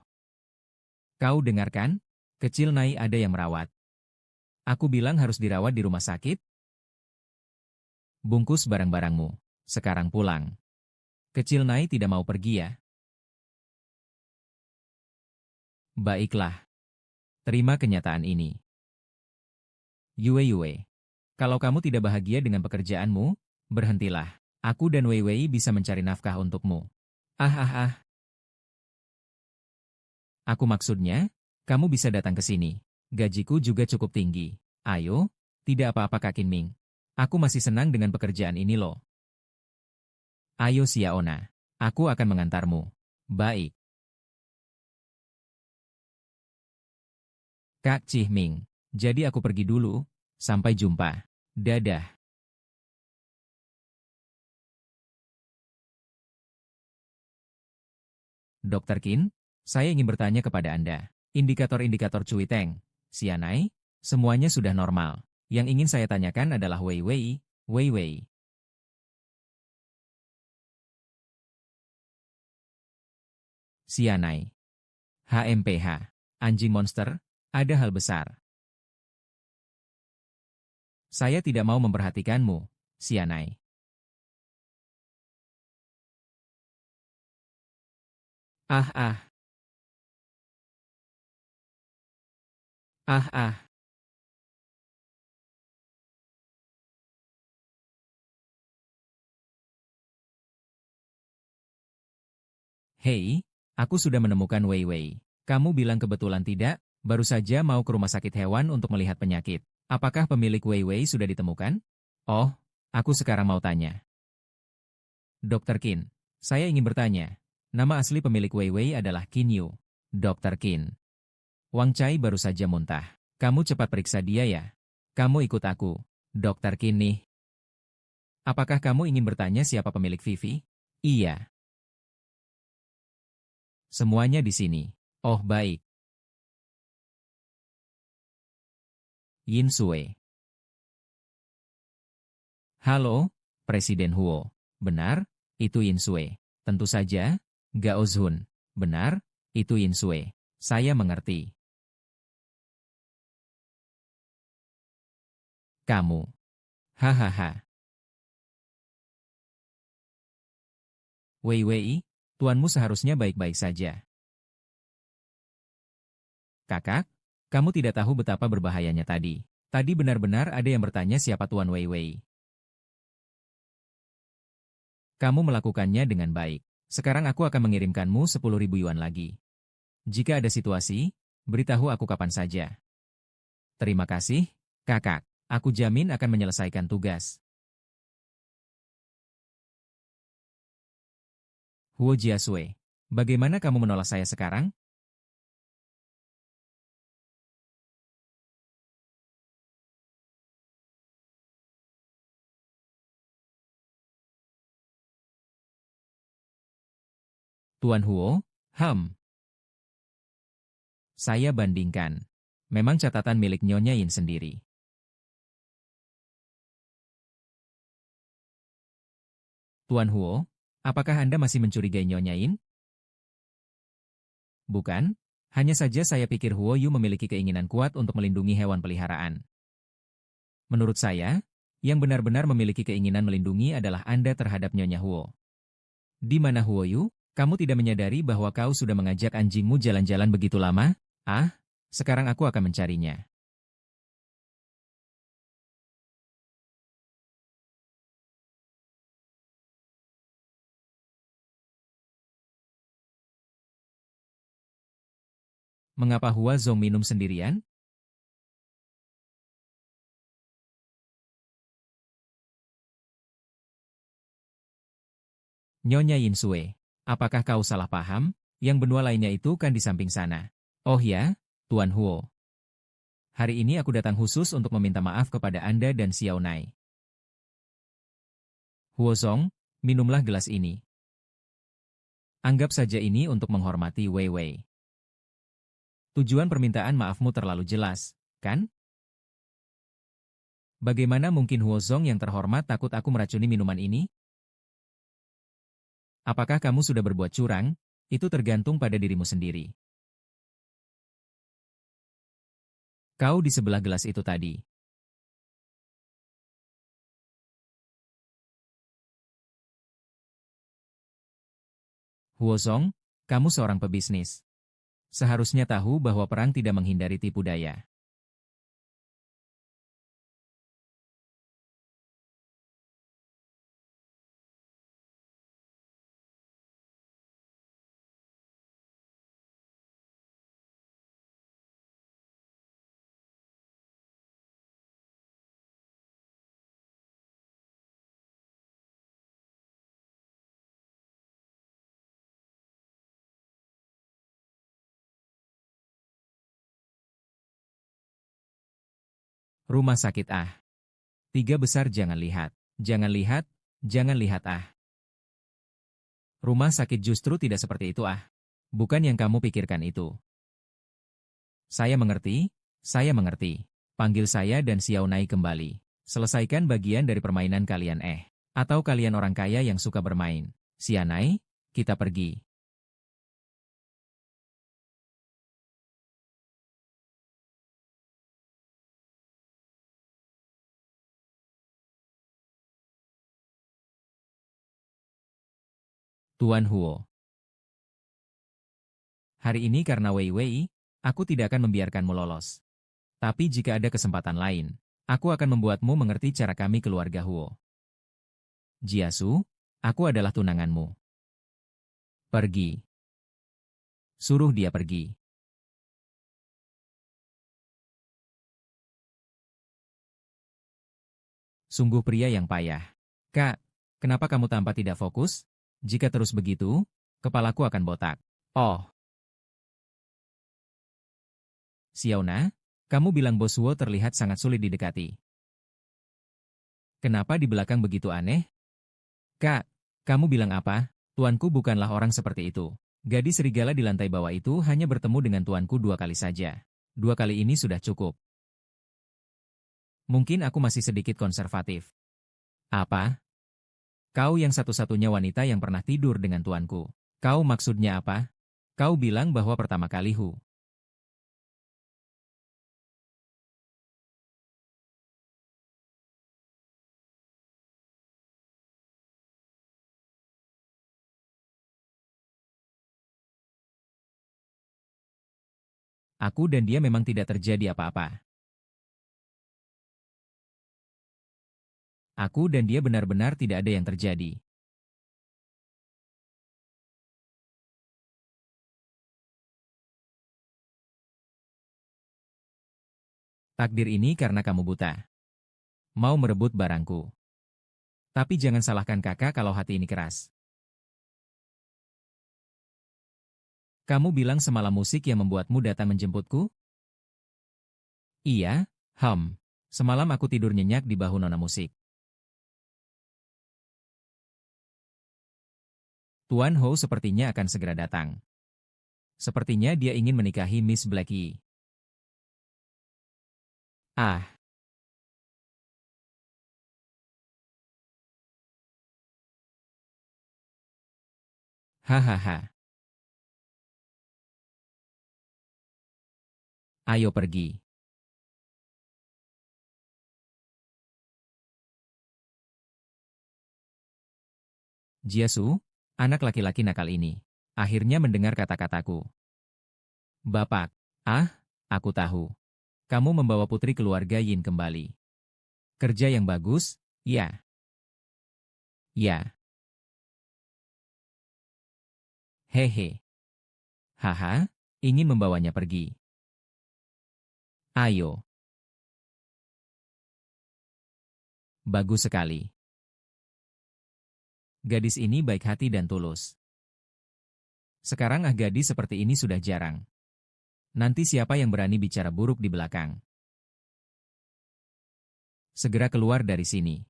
Kau dengarkan? Kecil Nai ada yang merawat. Aku bilang harus dirawat di rumah sakit? Bungkus barang-barangmu. Sekarang pulang. Kecil Nai tidak mau pergi ya? Baiklah. Terima kenyataan ini. Yue, kalau kamu tidak bahagia dengan pekerjaanmu, berhentilah. Aku dan Wei bisa mencari nafkah untukmu. Ah. Aku maksudnya, kamu bisa datang ke sini. Gajiku juga cukup tinggi. Ayo, tidak apa-apa Kak Qinming. Aku masih senang dengan pekerjaan ini loh. Ayo Xiaona, aku akan mengantarmu. Baik. Kak Qingming, jadi aku pergi dulu. Sampai jumpa. Dadah. Dr. Qin, saya ingin bertanya kepada Anda. Indikator-indikator Cui Teng, Xianai, semuanya sudah normal. Yang ingin saya tanyakan adalah Wei. Xianai. HMPH. Anjing monster, ada hal besar. Saya tidak mau memperhatikanmu, Xianai. Ah. Ah. Hei, aku sudah menemukan Wei. Kamu bilang kebetulan tidak? Baru saja mau ke rumah sakit hewan untuk melihat penyakit. Apakah pemilik Wei sudah ditemukan? Oh, aku sekarang mau tanya. Dr. Qin, saya ingin bertanya. Nama asli pemilik Wei adalah Qin Yu. Dr. Qin. Wang Chai baru saja muntah. Kamu cepat periksa dia ya. Kamu ikut aku. Dr. Qin nih. Apakah kamu ingin bertanya siapa pemilik Vivi? Iya. Semuanya di sini. Oh baik. Yin Sui. Halo, Presiden Huo. Benar, itu Yin Sui. Tentu saja, Gao Zhun. Benar, itu Yin Sui. Saya mengerti. Kamu. Hahaha. Wei, tuanmu seharusnya baik-baik saja. Kakak, kamu tidak tahu betapa berbahayanya tadi. Tadi benar-benar ada yang bertanya siapa Tuan Wei. Kamu melakukannya dengan baik. Sekarang aku akan mengirimkanmu 10.000 yuan lagi. Jika ada situasi, beritahu aku kapan saja. Terima kasih, kakak. Aku jamin akan menyelesaikan tugas. Huo Jiasui. Bagaimana kamu menolak saya sekarang? Tuan Huo, saya bandingkan. Memang catatan milik Nyonya Yin sendiri. Tuan Huo, apakah Anda masih mencurigai Nyonya Yin? Bukan, hanya saja saya pikir Huo Yu memiliki keinginan kuat untuk melindungi hewan peliharaan. Menurut saya, yang benar-benar memiliki keinginan melindungi adalah Anda terhadap Nyonya Huo. Di mana Huo Yu? Kamu tidak menyadari bahwa kau sudah mengajak anjingmu jalan-jalan begitu lama? Ah, sekarang aku akan mencarinya. Mengapa Hua Zong minum sendirian? Nyonya Yin Sue, apakah kau salah paham? Yang benua lainnya itu kan di samping sana. Oh ya, Tuan Huo. Hari ini aku datang khusus untuk meminta maaf kepada Anda dan Xiao Nai. Huo Zong, minumlah gelas ini. Anggap saja ini untuk menghormati Wei Wei. Tujuan permintaan maafmu terlalu jelas, kan? Bagaimana mungkin Huo Zong yang terhormat takut aku meracuni minuman ini? Apakah kamu sudah berbuat curang? Itu tergantung pada dirimu sendiri. Kau di sebelah gelas itu tadi. Huo Zong, kamu seorang pebisnis. Seharusnya tahu bahwa perang tidak menghindari tipu daya. Rumah sakit Tiga besar jangan lihat. Jangan lihat, jangan lihat Rumah sakit justru tidak seperti itu Bukan yang kamu pikirkan itu. Saya mengerti, saya mengerti. Panggil saya dan Xiao Nai kembali. Selesaikan bagian dari permainan kalian Atau kalian orang kaya yang suka bermain. Xiao Nai, kita pergi. Tuan Huo. Hari ini karena Wei Wei, aku tidak akan membiarkanmu lolos. Tapi jika ada kesempatan lain, aku akan membuatmu mengerti cara kami keluarga Huo. Jiasu, aku adalah tunanganmu. Pergi. Suruh dia pergi. Sungguh pria yang payah. Kak, kenapa kamu tampak tidak fokus? Jika terus begitu, kepalaku akan botak. Oh, Xiaona, kamu bilang bos Huo terlihat sangat sulit didekati. Kenapa di belakang begitu aneh? Kak, kamu bilang apa? Tuanku bukanlah orang seperti itu. Gadis serigala di lantai bawah itu hanya bertemu dengan tuanku 2 kali saja. 2 kali ini sudah cukup. Mungkin aku masih sedikit konservatif. Apa? Kau yang satu-satunya wanita yang pernah tidur dengan tuanku. Kau maksudnya apa? Kau bilang bahwa pertama kali aku dan dia memang tidak terjadi apa-apa. Aku dan dia benar-benar tidak ada yang terjadi. Takdir ini karena kamu buta. Mau merebut barangku. Tapi jangan salahkan kakak kalau hati ini keras. Kamu bilang semalam musik yang membuatmu datang menjemputku? Iya, semalam aku tidur nyenyak di bahu nona musik. Tuan Ho sepertinya akan segera datang. Sepertinya dia ingin menikahi Miss Blackie. Ah, hahaha. Ayo pergi. Jiasu, anak laki-laki nakal ini, akhirnya mendengar kata-kataku. Bapak, aku tahu. Kamu membawa putri keluarga Yin kembali. Kerja yang bagus, ya, ya, hehe. Haha, ingin membawanya pergi. Ayo, bagus sekali. Gadis ini baik hati dan tulus. Sekarang gadis seperti ini sudah jarang. Nanti siapa yang berani bicara buruk di belakang? Segera keluar dari sini.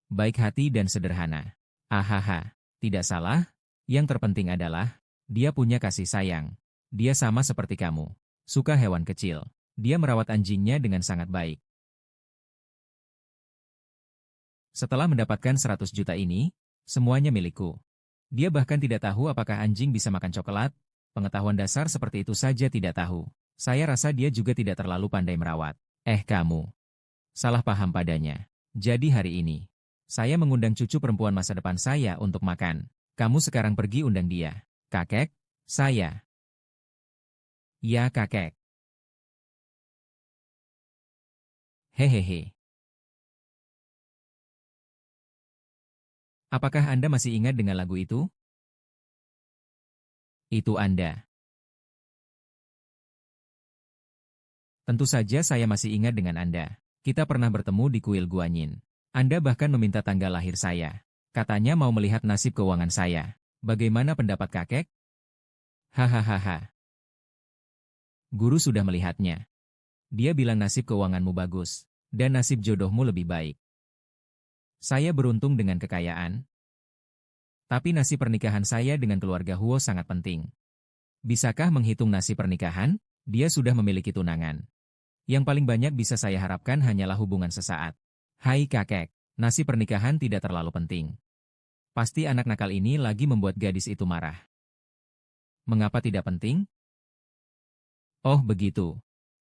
Baik hati dan sederhana. Ahaha, tidak salah. Yang terpenting adalah, dia punya kasih sayang. Dia sama seperti kamu. Suka hewan kecil. Dia merawat anjingnya dengan sangat baik. Setelah mendapatkan 100 juta ini, semuanya milikku. Dia bahkan tidak tahu apakah anjing bisa makan coklat. Pengetahuan dasar seperti itu saja tidak tahu. Saya rasa dia juga tidak terlalu pandai merawat. Kamu. Salah paham padanya. Jadi hari ini, saya mengundang cucu perempuan masa depan saya untuk makan. Kamu sekarang pergi undang dia. Kakek, saya. Ya kakek. Hehehe. Apakah Anda masih ingat dengan lagu itu? Itu Anda. Tentu saja saya masih ingat dengan Anda. Kita pernah bertemu di kuil Guanyin. Anda bahkan meminta tanggal lahir saya. Katanya mau melihat nasib keuangan saya. Bagaimana pendapat kakek? Hahaha. Guru sudah melihatnya. Dia bilang nasib keuanganmu bagus, dan nasib jodohmu lebih baik. Saya beruntung dengan kekayaan. Tapi nasib pernikahan saya dengan keluarga Huo sangat penting. Bisakah menghitung nasib pernikahan? Dia sudah memiliki tunangan. Yang paling banyak bisa saya harapkan hanyalah hubungan sesaat. Hai kakek, nasib pernikahan tidak terlalu penting. Pasti anak nakal ini lagi membuat gadis itu marah. Mengapa tidak penting? Oh begitu.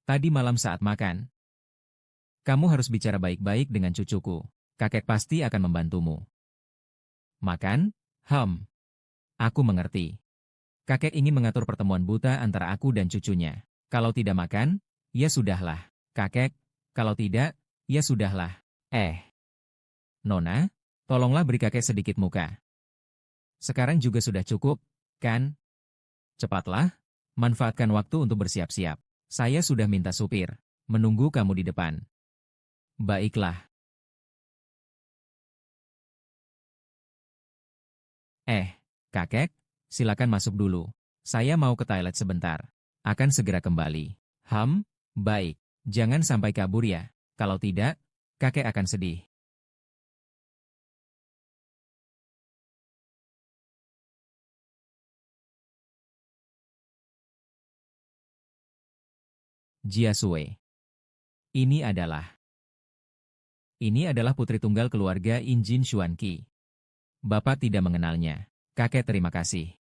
Tadi malam saat makan. Kamu harus bicara baik-baik dengan cucuku. Kakek pasti akan membantumu. Makan? Aku mengerti. Kakek ingin mengatur pertemuan buta antara aku dan cucunya. Kalau tidak makan, ya sudahlah. Kakek, kalau tidak, ya sudahlah. Nona, tolonglah beri kakek sedikit muka. Sekarang juga sudah cukup, kan? Cepatlah, manfaatkan waktu untuk bersiap-siap. Saya sudah minta supir, menunggu kamu di depan. Baiklah. Kakek, silakan masuk dulu. Saya mau ke toilet sebentar. Akan segera kembali. Baik. Jangan sampai kabur ya. Kalau tidak, kakek akan sedih. Jiasue. Ini adalah putri tunggal keluarga Injin Xuanqi. Bapak tidak mengenalnya. Kakek terima kasih.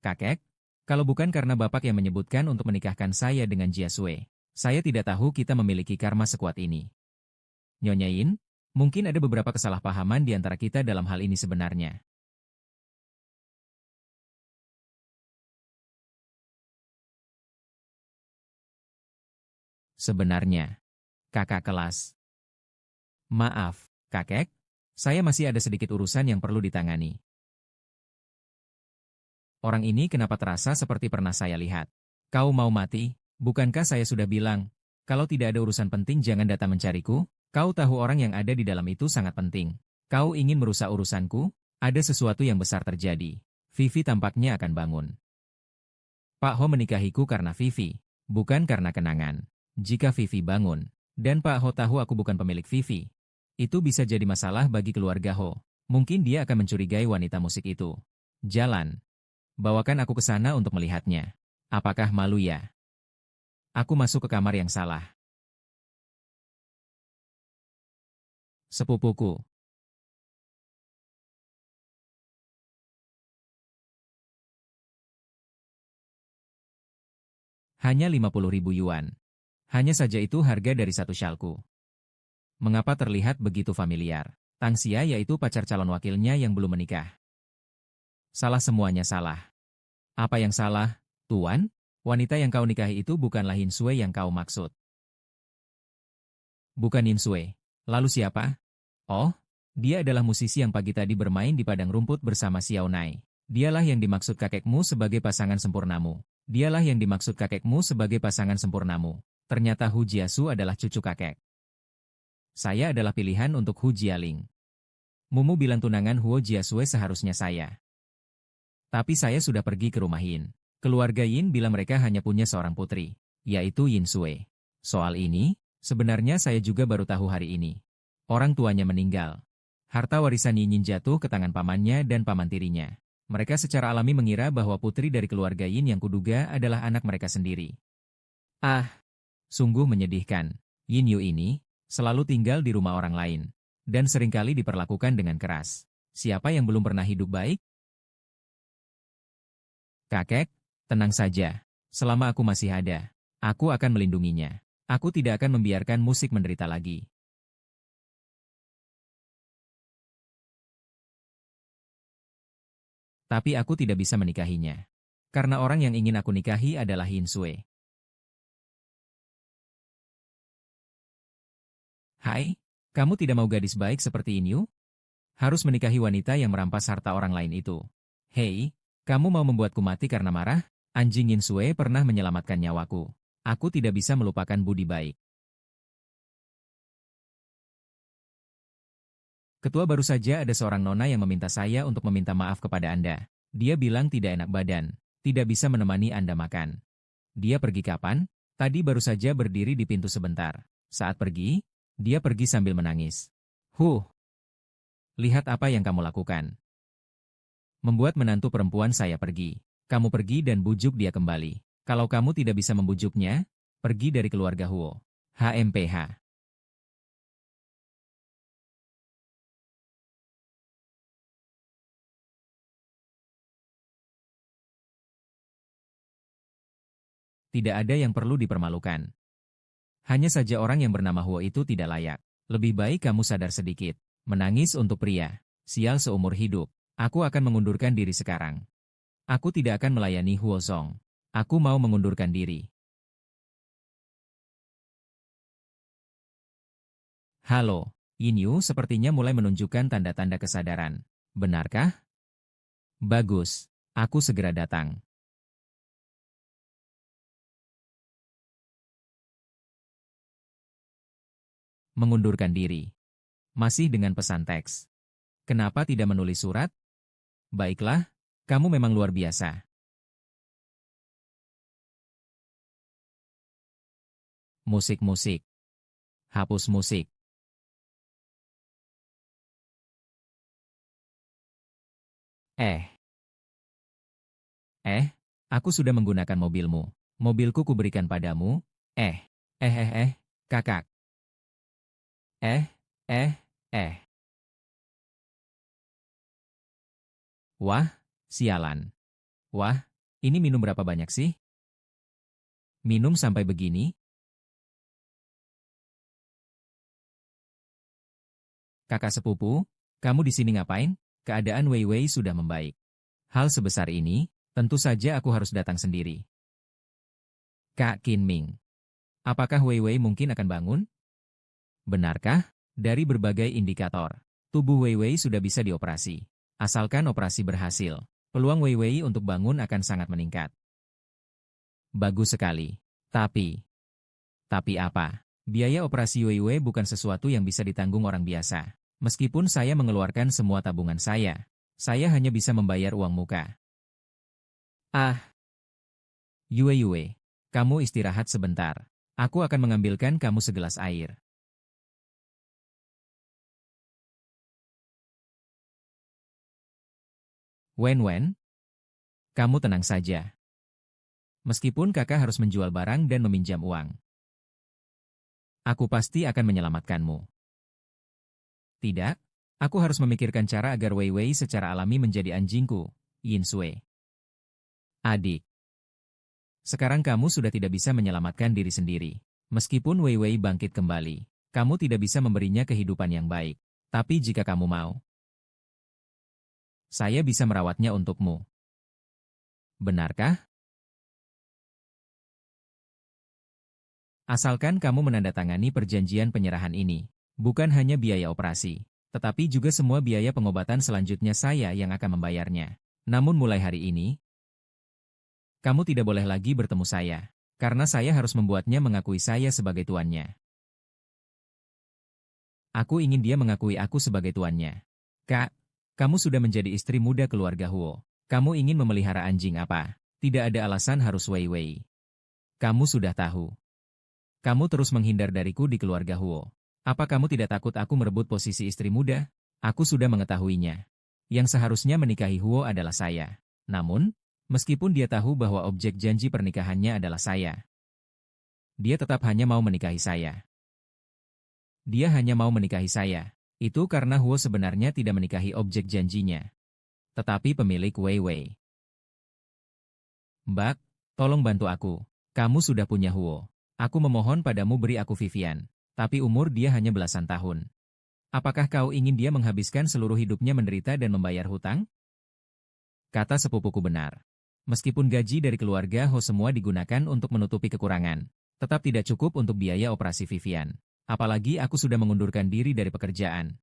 Kakek, kalau bukan karena Bapak yang menyebutkan untuk menikahkan saya dengan Jiasue, saya tidak tahu kita memiliki karma sekuat ini. Nyonya Yin, mungkin ada beberapa kesalahpahaman di antara kita dalam hal ini sebenarnya. Sebenarnya, kakak kelas. Maaf, kakek, saya masih ada sedikit urusan yang perlu ditangani. Orang ini kenapa terasa seperti pernah saya lihat? Kau mau mati? Bukankah saya sudah bilang, kalau tidak ada urusan penting jangan datang mencariku? Kau tahu orang yang ada di dalam itu sangat penting. Kau ingin merusak urusanku? Ada sesuatu yang besar terjadi. Vivi tampaknya akan bangun. Pak Ho menikahiku karena Vivi, bukan karena kenangan. Jika Vivi bangun, dan Pak Ho tahu aku bukan pemilik Vivi, itu bisa jadi masalah bagi keluarga Ho. Mungkin dia akan mencurigai wanita musik itu. Jalan. Bawakan aku ke sana untuk melihatnya. Apakah malu ya? Aku masuk ke kamar yang salah. Sepupuku. Hanya 50.000 yuan. Hanya saja itu harga dari satu syalku. Mengapa terlihat begitu familiar? Tang Xia yaitu pacar calon wakilnya yang belum menikah. Salah semuanya salah. Apa yang salah, Tuan? Wanita yang kau nikahi itu bukanlah Yin Sui yang kau maksud. Bukan Yin Sui. Lalu siapa? Oh, dia adalah musisi yang pagi tadi bermain di padang rumput bersama Xiao Nai. Dialah yang dimaksud kakekmu sebagai pasangan sempurnamu. Dialah yang dimaksud kakekmu sebagai pasangan sempurnamu. Ternyata Hu Jiasu adalah cucu kakek. Saya adalah pilihan untuk Hu Jialing. Mumu bilang tunangan Huo Jiasue seharusnya saya. Tapi saya sudah pergi ke rumah Yin. Keluarga Yin bilang mereka hanya punya seorang putri, yaitu Yin Sui. Soal ini, sebenarnya saya juga baru tahu hari ini. Orang tuanya meninggal. Harta warisan Yin Yin jatuh ke tangan pamannya dan paman tirinya. Mereka secara alami mengira bahwa putri dari keluarga Yin yang kuduga adalah anak mereka sendiri. Ah, sungguh menyedihkan. Yin Yu ini selalu tinggal di rumah orang lain dan seringkali diperlakukan dengan keras. Siapa yang belum pernah hidup baik? Kakek, tenang saja. Selama aku masih ada, aku akan melindunginya. Aku tidak akan membiarkan musik menderita lagi. Tapi aku tidak bisa menikahinya. Karena orang yang ingin aku nikahi adalah Yin Sui. Hai, kamu tidak mau gadis baik seperti Inyu? Harus menikahi wanita yang merampas harta orang lain itu. Hei, kamu mau membuatku mati karena marah? Anjing Yin Sui pernah menyelamatkan nyawaku. Aku tidak bisa melupakan budi baik. Ketua baru saja ada seorang nona yang meminta saya untuk meminta maaf kepada Anda. Dia bilang tidak enak badan, tidak bisa menemani Anda makan. Dia pergi kapan? Tadi baru saja berdiri di pintu sebentar. Saat pergi, dia pergi sambil menangis. Lihat apa yang kamu lakukan. Membuat menantu perempuan saya pergi. Kamu pergi dan bujuk dia kembali. Kalau kamu tidak bisa membujuknya, pergi dari keluarga Huo. HMPH. Tidak ada yang perlu dipermalukan. Hanya saja orang yang bernama Huo itu tidak layak. Lebih baik kamu sadar sedikit. Menangis untuk pria. Sial seumur hidup. Aku akan mengundurkan diri sekarang. Aku tidak akan melayani Huo Zong. Aku mau mengundurkan diri. Halo, Yin Yu sepertinya mulai menunjukkan tanda-tanda kesadaran. Benarkah? Bagus. Aku segera datang. Mengundurkan diri. Masih dengan pesan teks. Kenapa tidak menulis surat? Baiklah, kamu memang luar biasa. Musik-musik. Hapus musik. Eh, aku sudah menggunakan mobilmu. Mobilku kuberikan padamu. Eh, kakak. Eh, eh, eh. Wah, sialan. Wah, ini minum berapa banyak sih? Minum sampai begini? Kakak sepupu, kamu di sini ngapain? Keadaan Wei Wei sudah membaik. Hal sebesar ini, tentu saja aku harus datang sendiri. Kak Qin Ming, apakah Wei Wei mungkin akan bangun? Benarkah? Dari berbagai indikator, tubuh Wei Wei sudah bisa dioperasi. Asalkan operasi berhasil, peluang Wei Wei untuk bangun akan sangat meningkat. Bagus sekali. Tapi apa? Biaya operasi Wei Wei bukan sesuatu yang bisa ditanggung orang biasa. Meskipun saya mengeluarkan semua tabungan saya hanya bisa membayar uang muka. Ah, Yue Yue, kamu istirahat sebentar. Aku akan mengambilkan kamu segelas air. Wen Wen, kamu tenang saja. Meskipun kakak harus menjual barang dan meminjam uang, aku pasti akan menyelamatkanmu. Tidak, aku harus memikirkan cara agar Wei Wei secara alami menjadi anjingku, Yin Sui. Adik, sekarang kamu sudah tidak bisa menyelamatkan diri sendiri. Meskipun Wei Wei bangkit kembali, kamu tidak bisa memberinya kehidupan yang baik. Tapi jika kamu mau, saya bisa merawatnya untukmu. Benarkah? Asalkan kamu menandatangani perjanjian penyerahan ini, bukan hanya biaya operasi, tetapi juga semua biaya pengobatan selanjutnya saya yang akan membayarnya. Namun mulai hari ini, kamu tidak boleh lagi bertemu saya, karena saya harus membuatnya mengakui saya sebagai tuannya. Aku ingin dia mengakui aku sebagai tuannya. Kak, kamu sudah menjadi istri muda keluarga Huo. Kamu ingin memelihara anjing apa? Tidak ada alasan harus Wei Wei. Kamu sudah tahu. Kamu terus menghindar dariku di keluarga Huo. Apa kamu tidak takut aku merebut posisi istri muda? Aku sudah mengetahuinya. Yang seharusnya menikahi Huo adalah saya. Namun, meskipun dia tahu bahwa objek janji pernikahannya adalah saya, dia tetap hanya mau menikahi saya. Dia hanya mau menikahi saya. Itu karena Huo sebenarnya tidak menikahi objek janjinya, tetapi pemilik Wei Wei. Mbak, tolong bantu aku. Kamu sudah punya Huo. Aku memohon padamu beri aku Vivian. Tapi umur dia hanya belasan tahun. Apakah kau ingin dia menghabiskan seluruh hidupnya menderita dan membayar hutang? Kata sepupuku benar. Meskipun gaji dari keluarga Ho semua digunakan untuk menutupi kekurangan, tetap tidak cukup untuk biaya operasi Vivian. Apalagi aku sudah mengundurkan diri dari pekerjaan.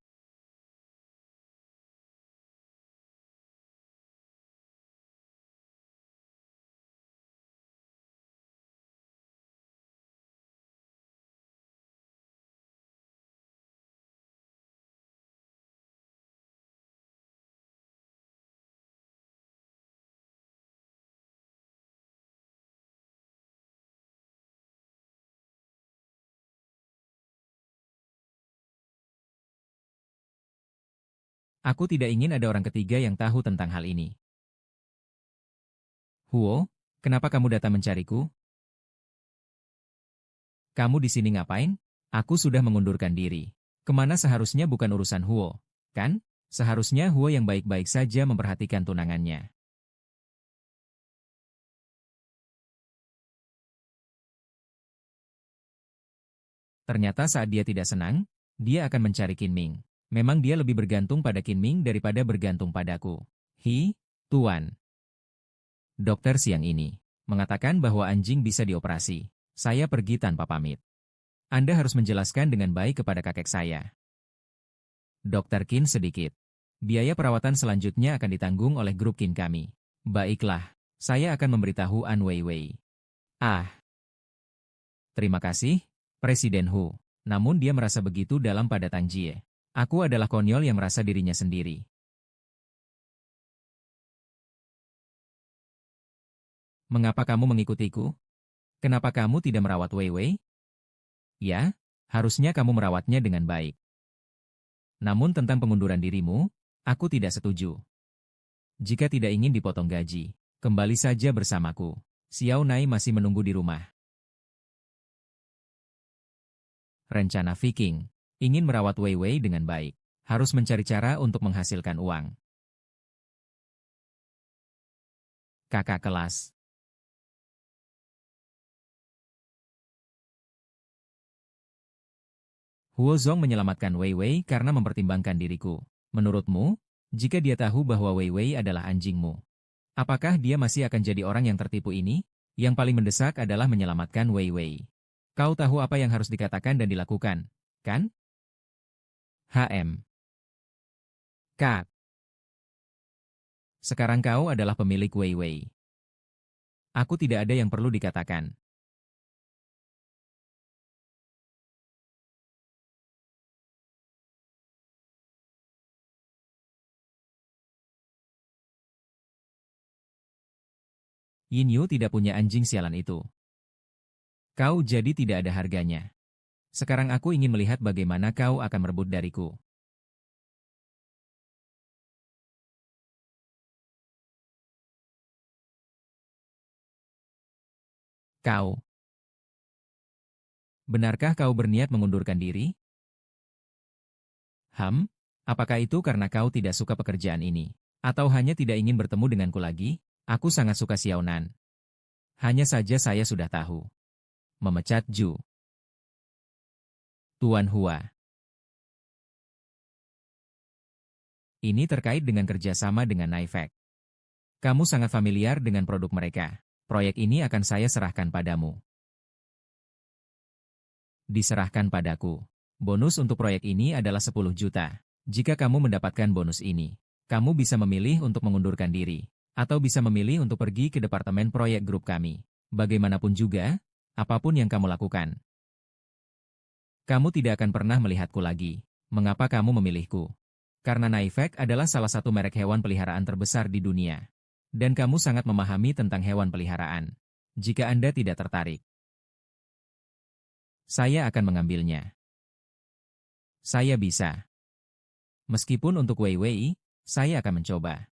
Aku tidak ingin ada orang ketiga yang tahu tentang hal ini. Huo, kenapa kamu datang mencariku? Kamu di sini ngapain? Aku sudah mengundurkan diri. Kemana seharusnya bukan urusan Huo, kan? Seharusnya Huo yang baik-baik saja memperhatikan tunangannya. Ternyata saat dia tidak senang, dia akan mencari Kinming. Memang dia lebih bergantung pada Kinming daripada bergantung padaku. Tuan. Dokter siang ini mengatakan bahwa anjing bisa dioperasi. Saya pergi tanpa pamit. Anda harus menjelaskan dengan baik kepada kakek saya. Dokter Kin sedikit. Biaya perawatan selanjutnya akan ditanggung oleh grup Kin kami. Baiklah, saya akan memberitahu An Weiwei. Ah, terima kasih, Presiden Hu. Namun dia merasa begitu dalam pada Tang Jie. Aku adalah konyol yang merasa dirinya sendiri. Mengapa kamu mengikutiku? Kenapa kamu tidak merawat Weiwei? Ya, harusnya kamu merawatnya dengan baik. Namun tentang pengunduran dirimu, aku tidak setuju. Jika tidak ingin dipotong gaji, kembali saja bersamaku. Xiao Nai masih menunggu di rumah. Rencana Viking, ingin merawat Wei Wei dengan baik, harus mencari cara untuk menghasilkan uang. Kakak kelas. Huo Zong menyelamatkan Wei Wei karena mempertimbangkan diriku. Menurutmu, jika dia tahu bahwa Wei Wei adalah anjingmu, apakah dia masih akan jadi orang yang tertipu ini? Yang paling mendesak adalah menyelamatkan Wei Wei. Kau tahu apa yang harus dikatakan dan dilakukan, kan? HM. Kak. Sekarang kau adalah pemilik Wei Wei. Aku tidak ada yang perlu dikatakan. Yin Yu tidak punya anjing sialan itu. Kau jadi tidak ada harganya. Sekarang aku ingin melihat bagaimana kau akan merebut dariku. Kau. Benarkah kau berniat mengundurkan diri? Apakah itu karena kau tidak suka pekerjaan ini? Atau hanya tidak ingin bertemu denganku lagi? Aku sangat suka Xiaonan. Hanya saja saya sudah tahu. Memecat Ju. Tuan Hua. Ini terkait dengan kerjasama dengan Naifek. Kamu sangat familiar dengan produk mereka. Proyek ini akan saya serahkan padamu. Diserahkan padaku. Bonus untuk proyek ini adalah 10 juta. Jika kamu mendapatkan bonus ini, kamu bisa memilih untuk mengundurkan diri, atau bisa memilih untuk pergi ke departemen proyek grup kami. Bagaimanapun juga, apapun yang kamu lakukan, kamu tidak akan pernah melihatku lagi. Mengapa kamu memilihku? Karena Naifek adalah salah satu merek hewan peliharaan terbesar di dunia. Dan kamu sangat memahami tentang hewan peliharaan. Jika Anda tidak tertarik, saya akan mengambilnya. Saya bisa. Meskipun untuk Wei Wei, saya akan mencoba.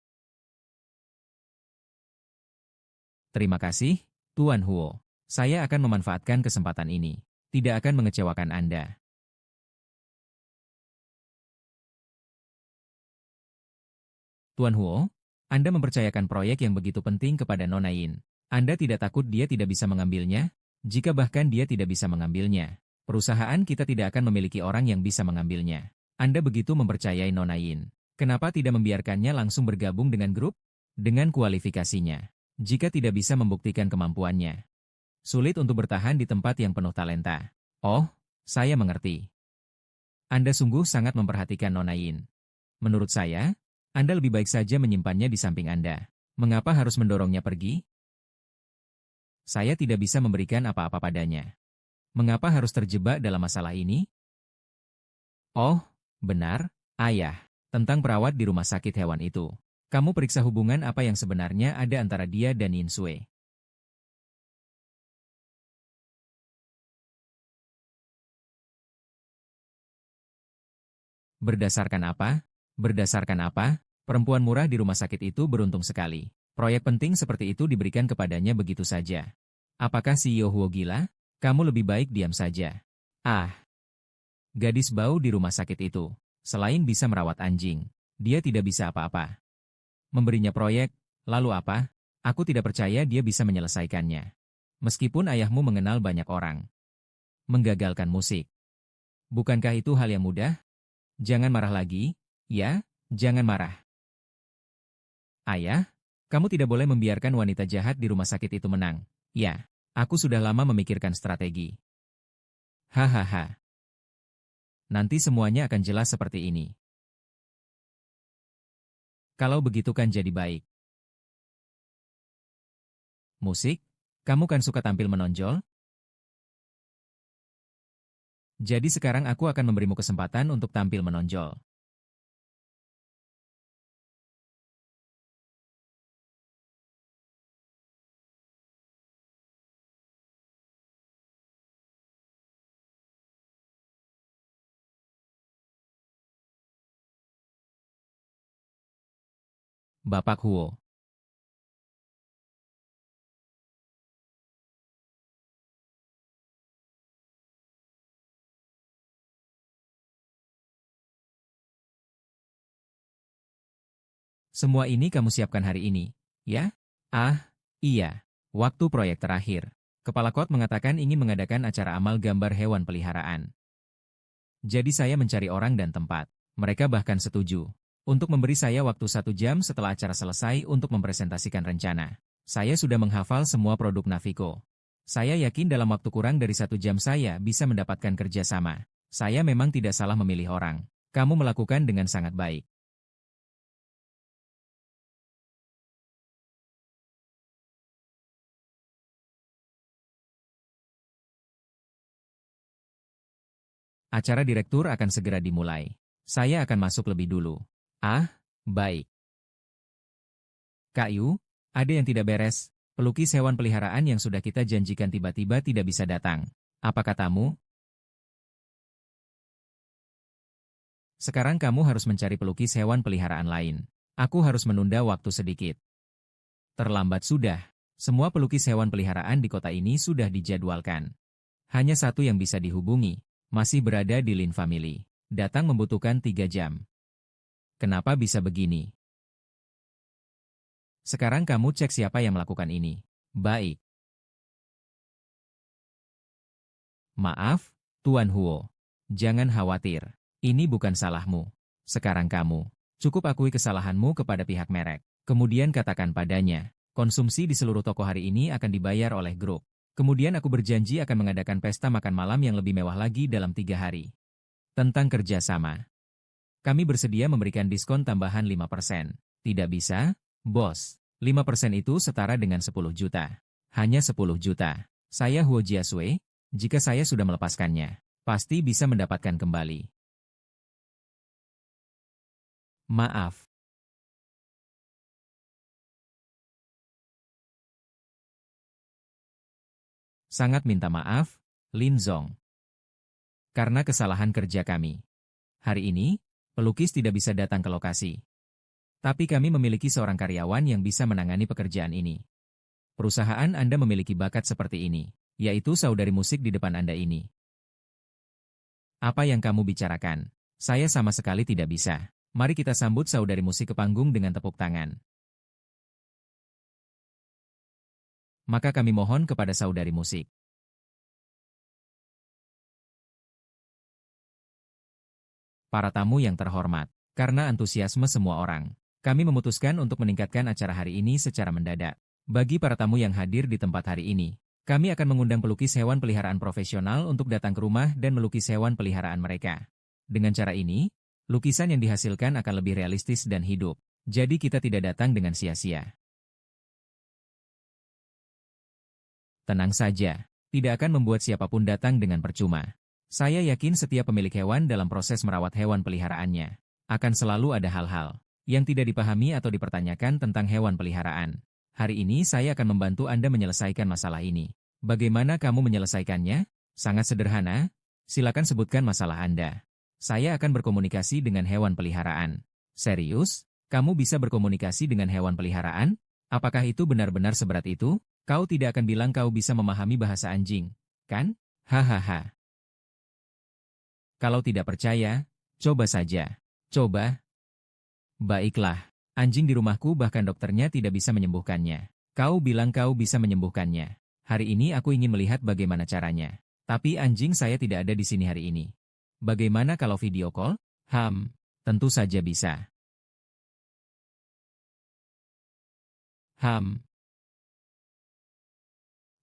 Terima kasih, Tuan Huo. Saya akan memanfaatkan kesempatan ini. Tidak akan mengecewakan Anda. Tuan Huo, Anda mempercayakan proyek yang begitu penting kepada Nona Yin. Anda tidak takut dia tidak bisa mengambilnya? Jika bahkan dia tidak bisa mengambilnya, perusahaan kita tidak akan memiliki orang yang bisa mengambilnya. Anda begitu mempercayai Nona Yin. Kenapa tidak membiarkannya langsung bergabung dengan grup? Dengan kualifikasinya. Jika tidak bisa membuktikan kemampuannya, sulit untuk bertahan di tempat yang penuh talenta. Oh, saya mengerti. Anda sungguh sangat memperhatikan Nona Yin. Menurut saya, Anda lebih baik saja menyimpannya di samping Anda. Mengapa harus mendorongnya pergi? Saya tidak bisa memberikan apa-apa padanya. Mengapa harus terjebak dalam masalah ini? Oh, benar, Ayah. Tentang perawat di rumah sakit hewan itu. Kamu periksa hubungan apa yang sebenarnya ada antara dia dan Yin Sui. Berdasarkan apa? Berdasarkan apa? Perempuan murah di rumah sakit itu beruntung sekali. Proyek penting seperti itu diberikan kepadanya begitu saja. Apakah CEO Huo gila? Kamu lebih baik diam saja. Ah, gadis bau di rumah sakit itu. Selain bisa merawat anjing, dia tidak bisa apa-apa. Memberinya proyek, lalu apa? Aku tidak percaya dia bisa menyelesaikannya. Meskipun ayahmu mengenal banyak orang. Menggagalkan musik. Bukankah itu hal yang mudah? Jangan marah lagi, ya, jangan marah. Ayah, kamu tidak boleh membiarkan wanita jahat di rumah sakit itu menang. Ya, aku sudah lama memikirkan strategi. Hahaha. Nanti semuanya akan jelas seperti ini. Kalau begitu kan jadi baik. Musik? Kamu kan suka tampil menonjol? Jadi sekarang aku akan memberimu kesempatan untuk tampil menonjol. Bapak Huo. Semua ini kamu siapkan hari ini, ya? Ah, iya. Waktu proyek terakhir. Kepala Kot mengatakan ingin mengadakan acara amal gambar hewan peliharaan. Jadi saya mencari orang dan tempat. Mereka bahkan setuju untuk memberi saya waktu 1 jam setelah acara selesai untuk mempresentasikan rencana. Saya sudah menghafal semua produk Navico. Saya yakin dalam waktu kurang dari 1 jam saya bisa mendapatkan kerjasama. Saya memang tidak salah memilih orang. Kamu melakukan dengan sangat baik. Acara direktur akan segera dimulai. Saya akan masuk lebih dulu. Ah, baik. Kak Yu, ada yang tidak beres. Pelukis hewan peliharaan yang sudah kita janjikan tiba-tiba tidak bisa datang. Apa katamu? Sekarang kamu harus mencari pelukis hewan peliharaan lain. Aku harus menunda waktu sedikit. Terlambat sudah. Semua pelukis hewan peliharaan di kota ini sudah dijadwalkan. Hanya satu yang bisa dihubungi. Masih berada di Lin Family. Datang membutuhkan 3 jam. Kenapa bisa begini? Sekarang kamu cek siapa yang melakukan ini. Baik. Maaf, Tuan Huo. Jangan khawatir. Ini bukan salahmu. Sekarang kamu. Cukup akui kesalahanmu kepada pihak merek. Kemudian katakan padanya, konsumsi di seluruh toko hari ini akan dibayar oleh grup. Kemudian aku berjanji akan mengadakan pesta makan malam yang lebih mewah lagi dalam 3 hari. Tentang kerjasama. Kami bersedia memberikan diskon tambahan 5%. Tidak bisa? Bos, 5% itu setara dengan 10 juta. Hanya 10 juta. Saya Huo Jiasui, jika saya sudah melepaskannya, pasti bisa mendapatkan kembali. Maaf. Sangat minta maaf, Lin Zong. Karena kesalahan kerja kami. Hari ini, pelukis tidak bisa datang ke lokasi. Tapi kami memiliki seorang karyawan yang bisa menangani pekerjaan ini. Perusahaan Anda memiliki bakat seperti ini, yaitu saudari musik di depan Anda ini. Apa yang kamu bicarakan? Saya sama sekali tidak bisa. Mari kita sambut saudari musik ke panggung dengan tepuk tangan. Maka kami mohon kepada saudari musik. Para tamu yang terhormat, karena antusiasme semua orang, kami memutuskan untuk meningkatkan acara hari ini secara mendadak. Bagi para tamu yang hadir di tempat hari ini, kami akan mengundang pelukis hewan peliharaan profesional untuk datang ke rumah dan melukis hewan peliharaan mereka. Dengan cara ini, lukisan yang dihasilkan akan lebih realistis dan hidup. Jadi kita tidak datang dengan sia-sia. Tenang saja, tidak akan membuat siapapun datang dengan percuma. Saya yakin setiap pemilik hewan dalam proses merawat hewan peliharaannya akan selalu ada hal-hal yang tidak dipahami atau dipertanyakan tentang hewan peliharaan. Hari ini saya akan membantu Anda menyelesaikan masalah ini. Bagaimana kamu menyelesaikannya? Sangat sederhana. Silakan sebutkan masalah Anda. Saya akan berkomunikasi dengan hewan peliharaan. Serius? Kamu bisa berkomunikasi dengan hewan peliharaan? Apakah itu benar-benar seberat itu? Kau tidak akan bilang kau bisa memahami bahasa anjing, kan? Hahaha. Kalau tidak percaya, coba saja. Coba. Baiklah, anjing di rumahku bahkan dokternya tidak bisa menyembuhkannya. Kau bilang kau bisa menyembuhkannya. Hari ini aku ingin melihat bagaimana caranya. Tapi anjing saya tidak ada di sini hari ini. Bagaimana kalau video call? Tentu saja bisa.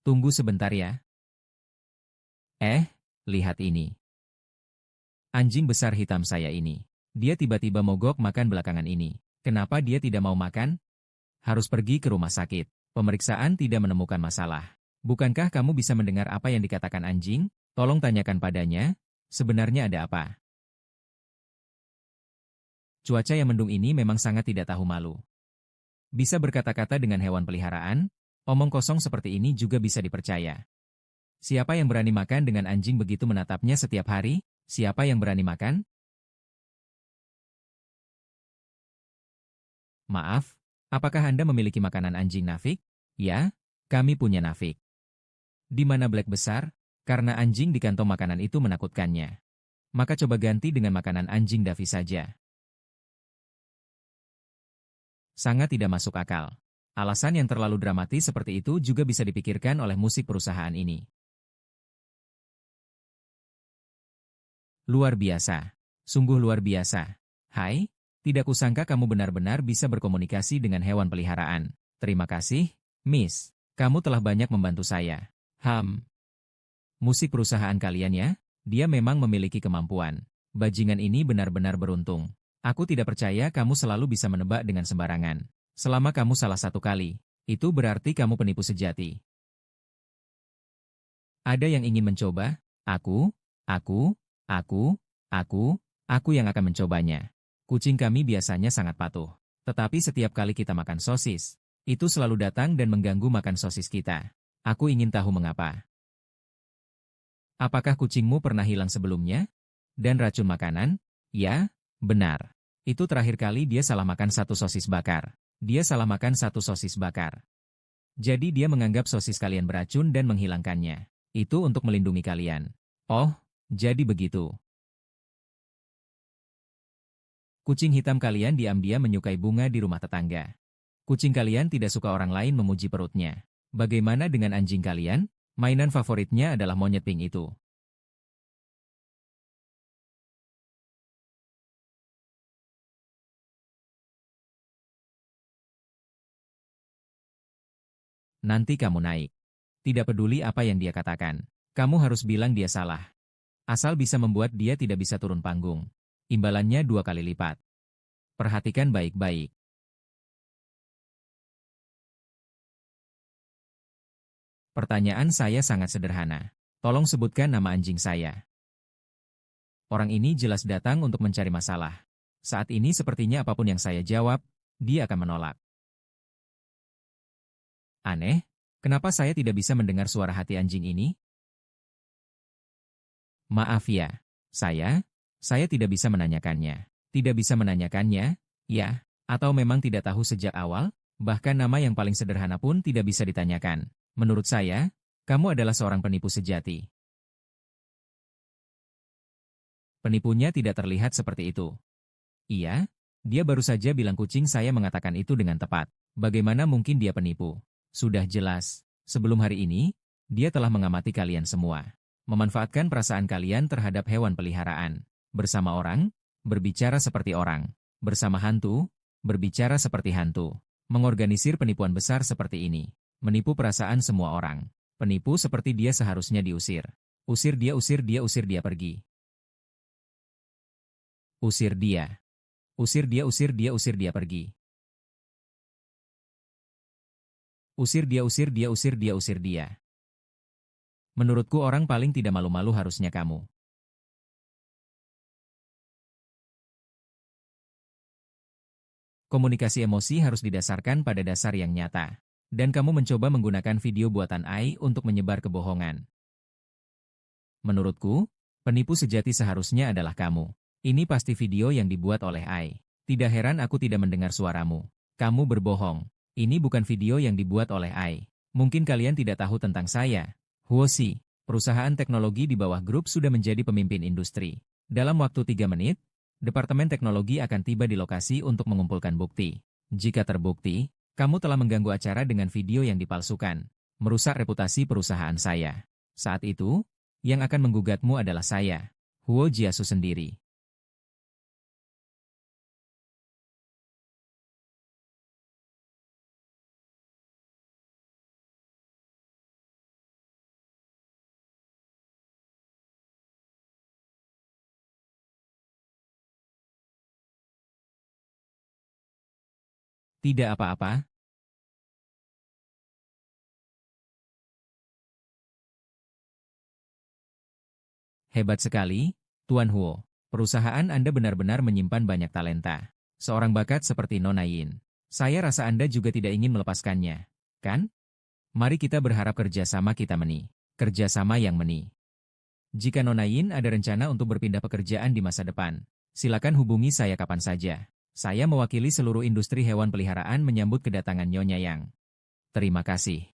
Tunggu sebentar ya. Lihat ini. Anjing besar hitam saya ini. Dia tiba-tiba mogok makan belakangan ini. Kenapa dia tidak mau makan? Harus pergi ke rumah sakit. Pemeriksaan tidak menemukan masalah. Bukankah kamu bisa mendengar apa yang dikatakan anjing? Tolong tanyakan padanya, sebenarnya ada apa? Cuaca yang mendung ini memang sangat tidak tahu malu. Bisa berkata-kata dengan hewan peliharaan, omong kosong seperti ini juga bisa dipercaya. Siapa yang berani makan dengan anjing begitu menatapnya setiap hari? Siapa yang berani makan? Maaf, apakah Anda memiliki makanan anjing nafik? Ya, kami punya nafik. Di mana Black besar? Karena anjing di kantong makanan itu menakutkannya. Maka coba ganti dengan makanan anjing Davi saja. Sangat tidak masuk akal. Alasan yang terlalu dramatis seperti itu juga bisa dipikirkan oleh musik perusahaan ini. Luar biasa. Sungguh luar biasa. Hai, tidak kusangka kamu benar-benar bisa berkomunikasi dengan hewan peliharaan. Terima kasih, Miss. Kamu telah banyak membantu saya. Musik perusahaan kalian ya? Dia memang memiliki kemampuan. Bajingan ini benar-benar beruntung. Aku tidak percaya kamu selalu bisa menebak dengan sembarangan. Selama kamu salah satu kali, itu berarti kamu penipu sejati. Ada yang ingin mencoba? Aku yang akan mencobanya. Kucing kami biasanya sangat patuh. Tetapi setiap kali kita makan sosis, Itu selalu datang dan mengganggu makan sosis kita. Aku ingin tahu mengapa. Apakah kucingmu pernah hilang sebelumnya? Dan racun makanan? Ya, benar. Itu terakhir kali dia salah makan satu sosis bakar. Dia salah makan satu sosis bakar. Jadi dia menganggap sosis kalian beracun dan menghilangkannya. Itu untuk melindungi kalian. Oh, jadi begitu. Kucing hitam kalian diam-diam menyukai bunga di rumah tetangga. Kucing kalian tidak suka orang lain memuji perutnya. Bagaimana dengan anjing kalian? Mainan favoritnya adalah monyet pink itu. Nanti kamu naik. Tidak peduli apa yang dia katakan. Kamu harus bilang dia salah. Asal bisa membuat dia tidak bisa turun panggung. Imbalannya 2 kali lipat. Perhatikan baik-baik. Pertanyaan saya sangat sederhana. Tolong sebutkan nama anjing saya. Orang ini jelas datang untuk mencari masalah. Saat ini sepertinya apapun yang saya jawab, dia akan menolak. Aneh, kenapa saya tidak bisa mendengar suara hati anjing ini? Maaf ya, saya tidak bisa menanyakannya. Tidak bisa menanyakannya, ya, atau memang tidak tahu sejak awal, bahkan nama yang paling sederhana pun tidak bisa ditanyakan. Menurut saya, kamu adalah seorang penipu sejati. Penipunya tidak terlihat seperti itu. Iya, dia baru saja bilang kucing saya mengatakan itu dengan tepat. Bagaimana mungkin dia penipu? Sudah jelas, sebelum hari ini, dia telah mengamati kalian semua. Memanfaatkan perasaan kalian terhadap hewan peliharaan. Bersama orang, berbicara seperti orang. Bersama hantu, berbicara seperti hantu. Mengorganisir penipuan besar seperti ini. Menipu perasaan semua orang. Penipu seperti dia seharusnya diusir. Usir dia, usir dia, usir dia pergi. Usir dia. Usir dia, usir dia, usir dia pergi. Usir dia, usir dia, usir dia, usir dia. Menurutku orang paling tidak malu-malu harusnya kamu. Komunikasi emosi harus didasarkan pada dasar yang nyata. Dan kamu mencoba menggunakan video buatan AI untuk menyebar kebohongan. Menurutku, penipu sejati seharusnya adalah kamu. Ini pasti video yang dibuat oleh AI. Tidak heran aku tidak mendengar suaramu. Kamu berbohong. Ini bukan video yang dibuat oleh AI. Mungkin kalian tidak tahu tentang saya. Huoshi, perusahaan teknologi di bawah grup sudah menjadi pemimpin industri. Dalam waktu 3 menit, Departemen Teknologi akan tiba di lokasi untuk mengumpulkan bukti. Jika terbukti, kamu telah mengganggu acara dengan video yang dipalsukan, merusak reputasi perusahaan saya. Saat itu, yang akan menggugatmu adalah saya, Huo Jiasu sendiri. Tidak apa-apa. Hebat sekali, Tuan Huo. Perusahaan Anda benar-benar menyimpan banyak talenta. Seorang bakat seperti Nona Yin. Saya rasa Anda juga tidak ingin melepaskannya, kan? Mari kita berharap kerjasama kita kerjasama yang Jika Nona Yin ada rencana untuk berpindah pekerjaan di masa depan, silakan hubungi saya kapan saja. Saya mewakili seluruh industri hewan peliharaan menyambut kedatangan Nyonya Yang. Terima kasih.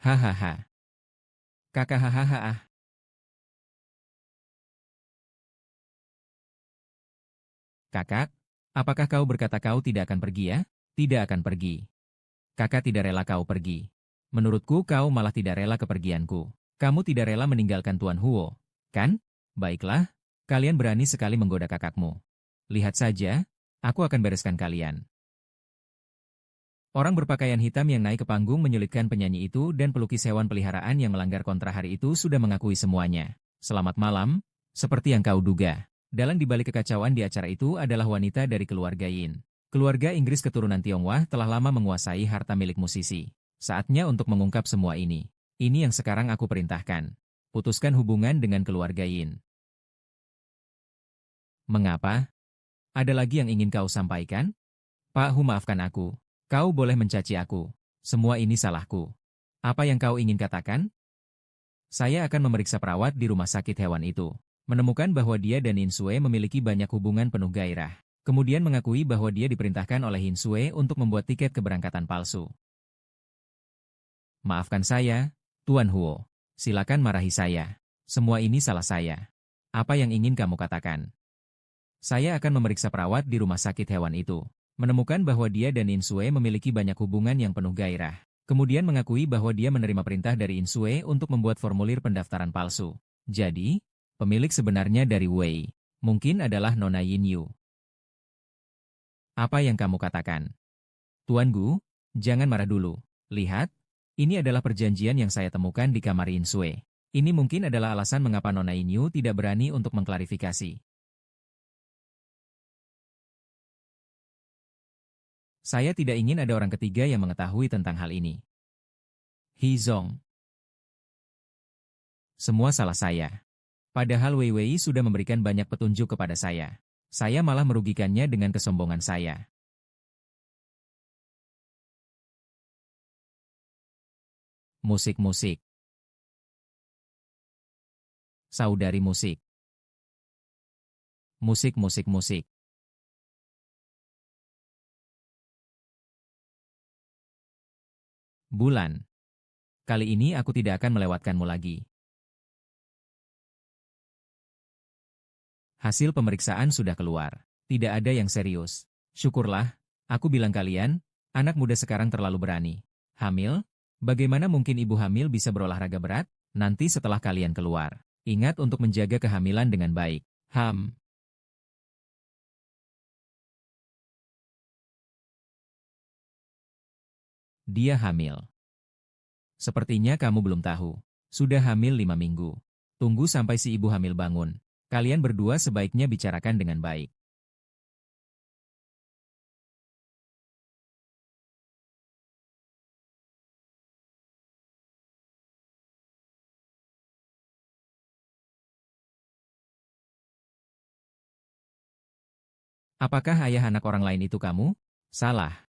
Hahaha. Kakak hahaha. Kakak, apakah kau berkata kau tidak akan pergi ya? Tidak akan pergi. Kakak tidak rela kau pergi. Menurutku kau malah tidak rela kepergianku. Kamu tidak rela meninggalkan Tuan Huo, kan? Baiklah, kalian berani sekali menggoda kakakmu. Lihat saja, aku akan bereskan kalian. Orang berpakaian hitam yang naik ke panggung menyulitkan penyanyi itu dan pelukis hewan peliharaan yang melanggar kontra hari itu sudah mengakui semuanya. Selamat malam, seperti yang kau duga. Dalang di balik kekacauan di acara itu adalah wanita dari keluarga Yin. Keluarga Inggris keturunan Tionghoa telah lama menguasai harta milik musisi. Saatnya untuk mengungkap semua ini. Ini yang sekarang aku perintahkan. Putuskan hubungan dengan keluarga Yin. Mengapa? Ada lagi yang ingin kau sampaikan? Pak Hu, maafkan aku. Kau boleh mencaci aku. Semua ini salahku. Apa yang kau ingin katakan? Saya akan memeriksa perawat di rumah sakit hewan itu. Menemukan bahwa dia dan Hin Sue memiliki banyak hubungan penuh gairah. Kemudian mengakui bahwa dia diperintahkan oleh Hin Sue untuk membuat tiket keberangkatan palsu. Maafkan saya, Tuan Huo. Silakan marahi saya. Semua ini salah saya. Apa yang ingin kamu katakan? Saya akan memeriksa perawat di rumah sakit hewan itu. Menemukan bahwa dia dan Hin Sue memiliki banyak hubungan yang penuh gairah. Kemudian mengakui bahwa dia menerima perintah dari Hin Sue untuk membuat formulir pendaftaran palsu. Jadi, pemilik sebenarnya dari Wei mungkin adalah Nona Yin Yu. Apa yang kamu katakan? Tuan Gu, jangan marah dulu. Lihat, ini adalah perjanjian yang saya temukan di kamar Yin Sue. Ini mungkin adalah alasan mengapa Nona Yin Yu tidak berani untuk mengklarifikasi. Saya tidak ingin ada orang ketiga yang mengetahui tentang hal ini. He Zong. Semua salah saya. Padahal Wei Wei sudah memberikan banyak petunjuk kepada saya. Saya malah merugikannya dengan kesombongan saya. Musik-musik. Saudari musik. Musik-musik-musik. Bulan. Kali ini aku tidak akan melewatkanmu lagi. Hasil pemeriksaan sudah keluar. Tidak ada yang serius. Syukurlah, aku bilang kalian, anak muda sekarang terlalu berani. Hamil? Bagaimana mungkin ibu hamil bisa berolahraga berat? Nanti setelah kalian keluar, ingat untuk menjaga kehamilan dengan baik. Dia hamil. Sepertinya kamu belum tahu. Sudah hamil 5 minggu. Tunggu sampai si ibu hamil bangun. Kalian berdua sebaiknya bicarakan dengan baik. Apakah ayah anak orang lain itu kamu? Salah.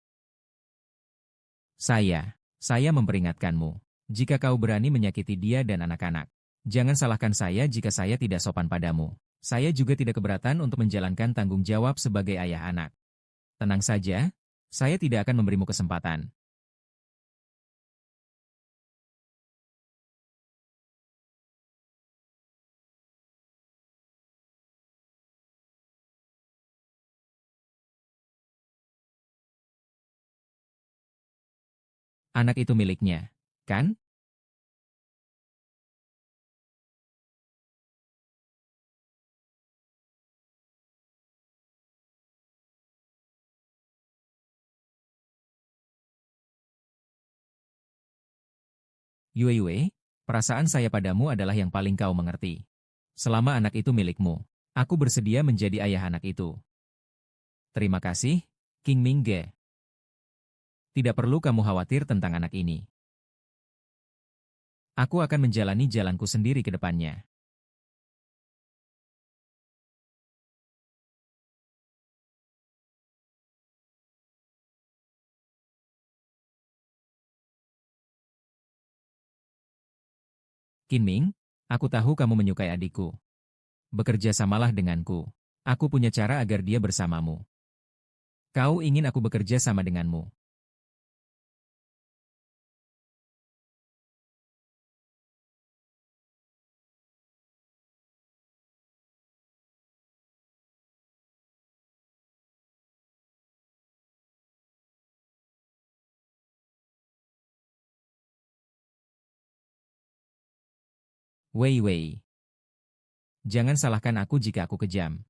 Saya memperingatkanmu. Jika kau berani menyakiti dia dan anak-anak, jangan salahkan saya jika saya tidak sopan padamu. Saya juga tidak keberatan untuk menjalankan tanggung jawab sebagai ayah anak. Tenang saja, saya tidak akan memberimu kesempatan. Anak itu miliknya, kan? Yue Yue, perasaan saya padamu adalah yang paling kau mengerti. Selama anak itu milikmu, aku bersedia menjadi ayah anak itu. Terima kasih, King Mingge. Tidak perlu kamu khawatir tentang anak ini. Aku akan menjalani jalanku sendiri ke depannya. Kinming, aku tahu kamu menyukai adikku. Bekerja samalah denganku. Aku punya cara agar dia bersamamu. Kau ingin aku bekerja sama denganmu. Wei Wei. Jangan salahkan aku jika aku kejam.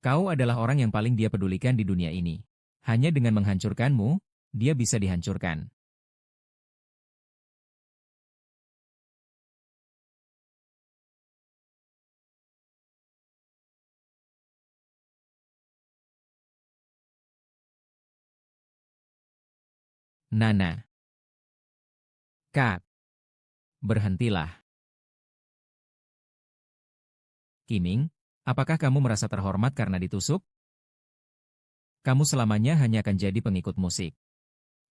Kau adalah orang yang paling dia pedulikan di dunia ini. Hanya dengan menghancurkanmu, dia bisa dihancurkan. Nana. Kak. Berhentilah. Qiming, apakah kamu merasa terhormat karena ditusuk? Kamu selamanya hanya akan jadi pengikut musik.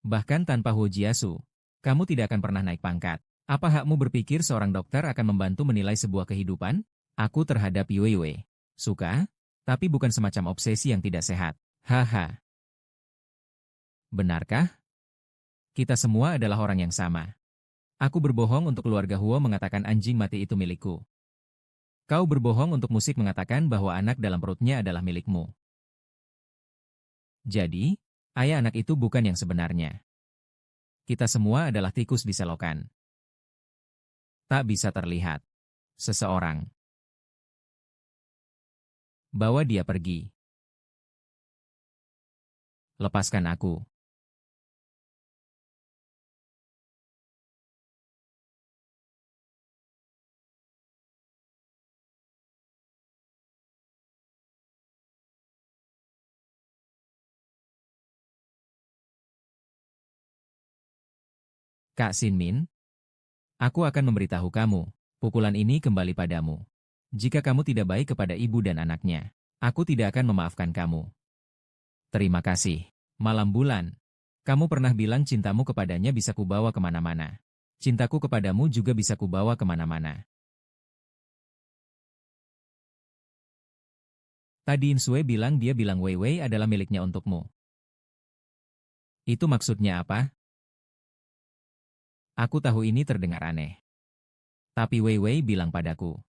Bahkan tanpa Hujiasu, kamu tidak akan pernah naik pangkat. Apa hakmu berpikir seorang dokter akan membantu menilai sebuah kehidupan? Aku terhadap Yue. Suka, tapi bukan semacam obsesi yang tidak sehat. Haha. Benarkah? Kita semua adalah orang yang sama. Aku berbohong untuk keluarga Huo mengatakan anjing mati itu milikku. Kau berbohong untuk musik mengatakan bahwa anak dalam perutnya adalah milikmu. Jadi, ayah anak itu bukan yang sebenarnya. Kita semua adalah tikus di selokan. Tak bisa terlihat. Seseorang. Bawa dia pergi. Lepaskan aku. Kak Sinmin, aku akan memberitahu kamu. Pukulan ini kembali padamu. Jika kamu tidak baik kepada ibu dan anaknya, aku tidak akan memaafkan kamu. Terima kasih. Malam bulan. Kamu pernah bilang cintamu kepadanya bisa kubawa kemana-mana. Cintaku kepadamu juga bisa kubawa kemana-mana. Tadi Insue bilang dia bilang Weiwei adalah miliknya untukmu. Itu maksudnya apa? Aku tahu ini terdengar aneh. Tapi Weiwei bilang padaku.